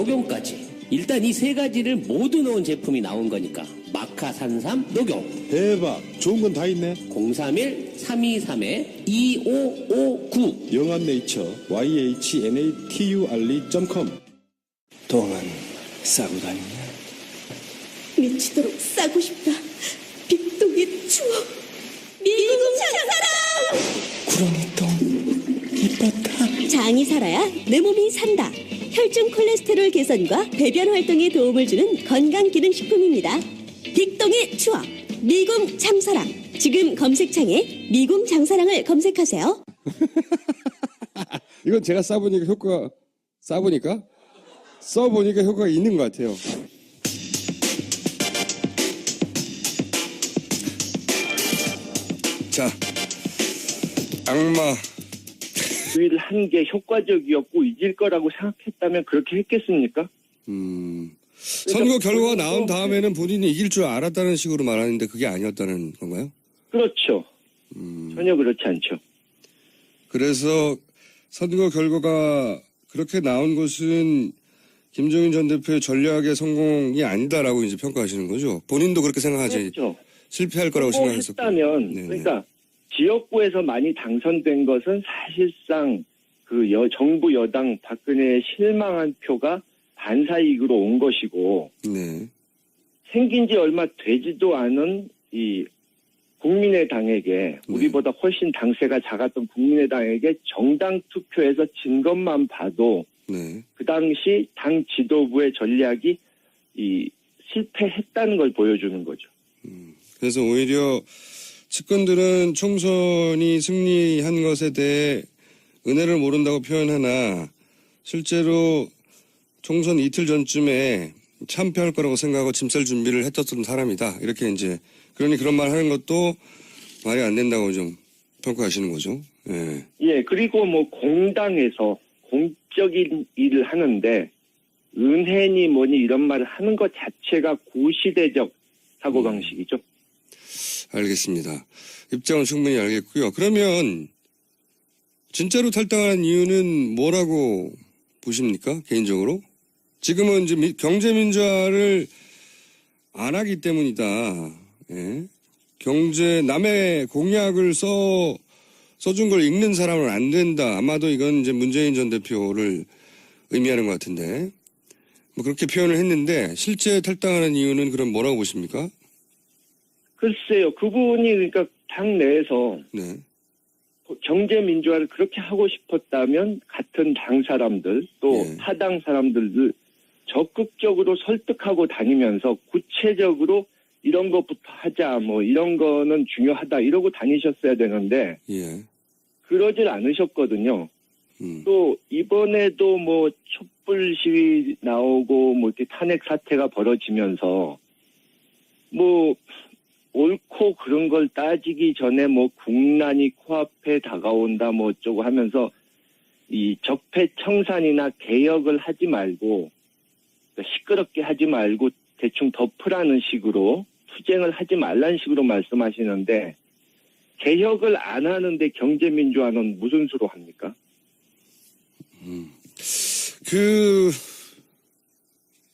일단 이 세 가지를 모두 넣은 제품이 나온 거니까 마카 산삼 녹용 대박. 좋은 건 다 있네. 031-323-2559 영한네이처 yhnatuRE.com. 동안 싸고 다니냐? 미치도록 싸고 싶다. 빅동의 추억. 미국 장사랑. 구렁이 똥 이뻤다. 장이 살아야 내 몸이 산다. 혈중 콜레스테롤 개선과 배변 활동에 도움을 주는 건강기능식품입니다. 빅동의 추억. 미궁 장사랑. 지금 검색창에 미궁 장사랑을 검색하세요. 이건 제가 써보니까 효과가 있는 것 같아요. 자, 악마. 주의를 한 게 효과적이었고 잊을 거라고 생각했다면 그렇게 했겠습니까? 선거 결과가 나온 다음에는 본인이 이길 줄 알았다는 식으로 말하는데 그게 아니었다는 건가요? 그렇죠. 전혀 그렇지 않죠. 그래서 선거 결과가 그렇게 나온 것은 김종인 전 대표의 전략의 성공이 아니다라고 이제 평가하시는 거죠. 본인도 그렇게 생각하지. 그렇죠. 실패할 거라고 생각했었고. 했다면 네네. 그러니까 지역구에서 많이 당선된 것은 사실상 그 정부 여당 박근혜의 실망한 표가 반사이익으로 온 것이고 네. 생긴 지 얼마 되지도 않은 이 국민의당에게 우리보다 훨씬 당세가 작았던 국민의당에게 정당 투표에서 진 것만 봐도 네. 그 당시 당 지도부의 전략이 이 실패했다는 걸 보여주는 거죠. 그래서 오히려 측근들은 총선이 승리한 것에 대해 은혜를 모른다고 표현하나 실제로 총선 이틀 전쯤에 참패할 거라고 생각하고 짐쌀 준비를 했었던 사람이다. 이렇게 이제 그러니 그런 말 하는 것도 말이 안 된다고 좀 평가하시는 거죠. 예. 예, 그리고 뭐 공당에서 공적인 일을 하는데 은혜니 뭐니 이런 말을 하는 것 자체가 구시대적 사고방식이죠. 알겠습니다. 입장은 충분히 알겠고요. 그러면 진짜로 탈당한 이유는 뭐라고 보십니까? 개인적으로? 지금은 이제 경제민주화를 안 하기 때문이다. 예. 남의 공약을 써준 걸 읽는 사람은 안 된다. 아마도 이건 이제 문재인 전 대표를 의미하는 것 같은데. 뭐 그렇게 표현을 했는데 실제 탈당하는 이유는 그럼 뭐라고 보십니까? 글쎄요, 그분이 그러니까 당 내에서 네. 경제 민주화를 그렇게 하고 싶었다면 같은 당 사람들 또 예. 타당 사람들을 적극적으로 설득하고 다니면서 구체적으로 이런 것부터 하자 뭐 이런 거는 중요하다 이러고 다니셨어야 되는데 예. 그러질 않으셨거든요. 또 이번에도 뭐 촛불 시위 나오고 뭐 이렇게 탄핵 사태가 벌어지면서 뭐 옳고 그런 걸 따지기 전에 뭐 국난이 코앞에 다가온다 뭐 어쩌고 하면서 이 적폐청산이나 개혁을 하지 말고 시끄럽게 하지 말고 대충 덮으라는 식으로 투쟁을 하지 말라는 식으로 말씀하시는데 개혁을 안 하는데 경제민주화는 무슨 수로 합니까?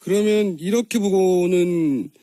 그러면 이렇게 보고는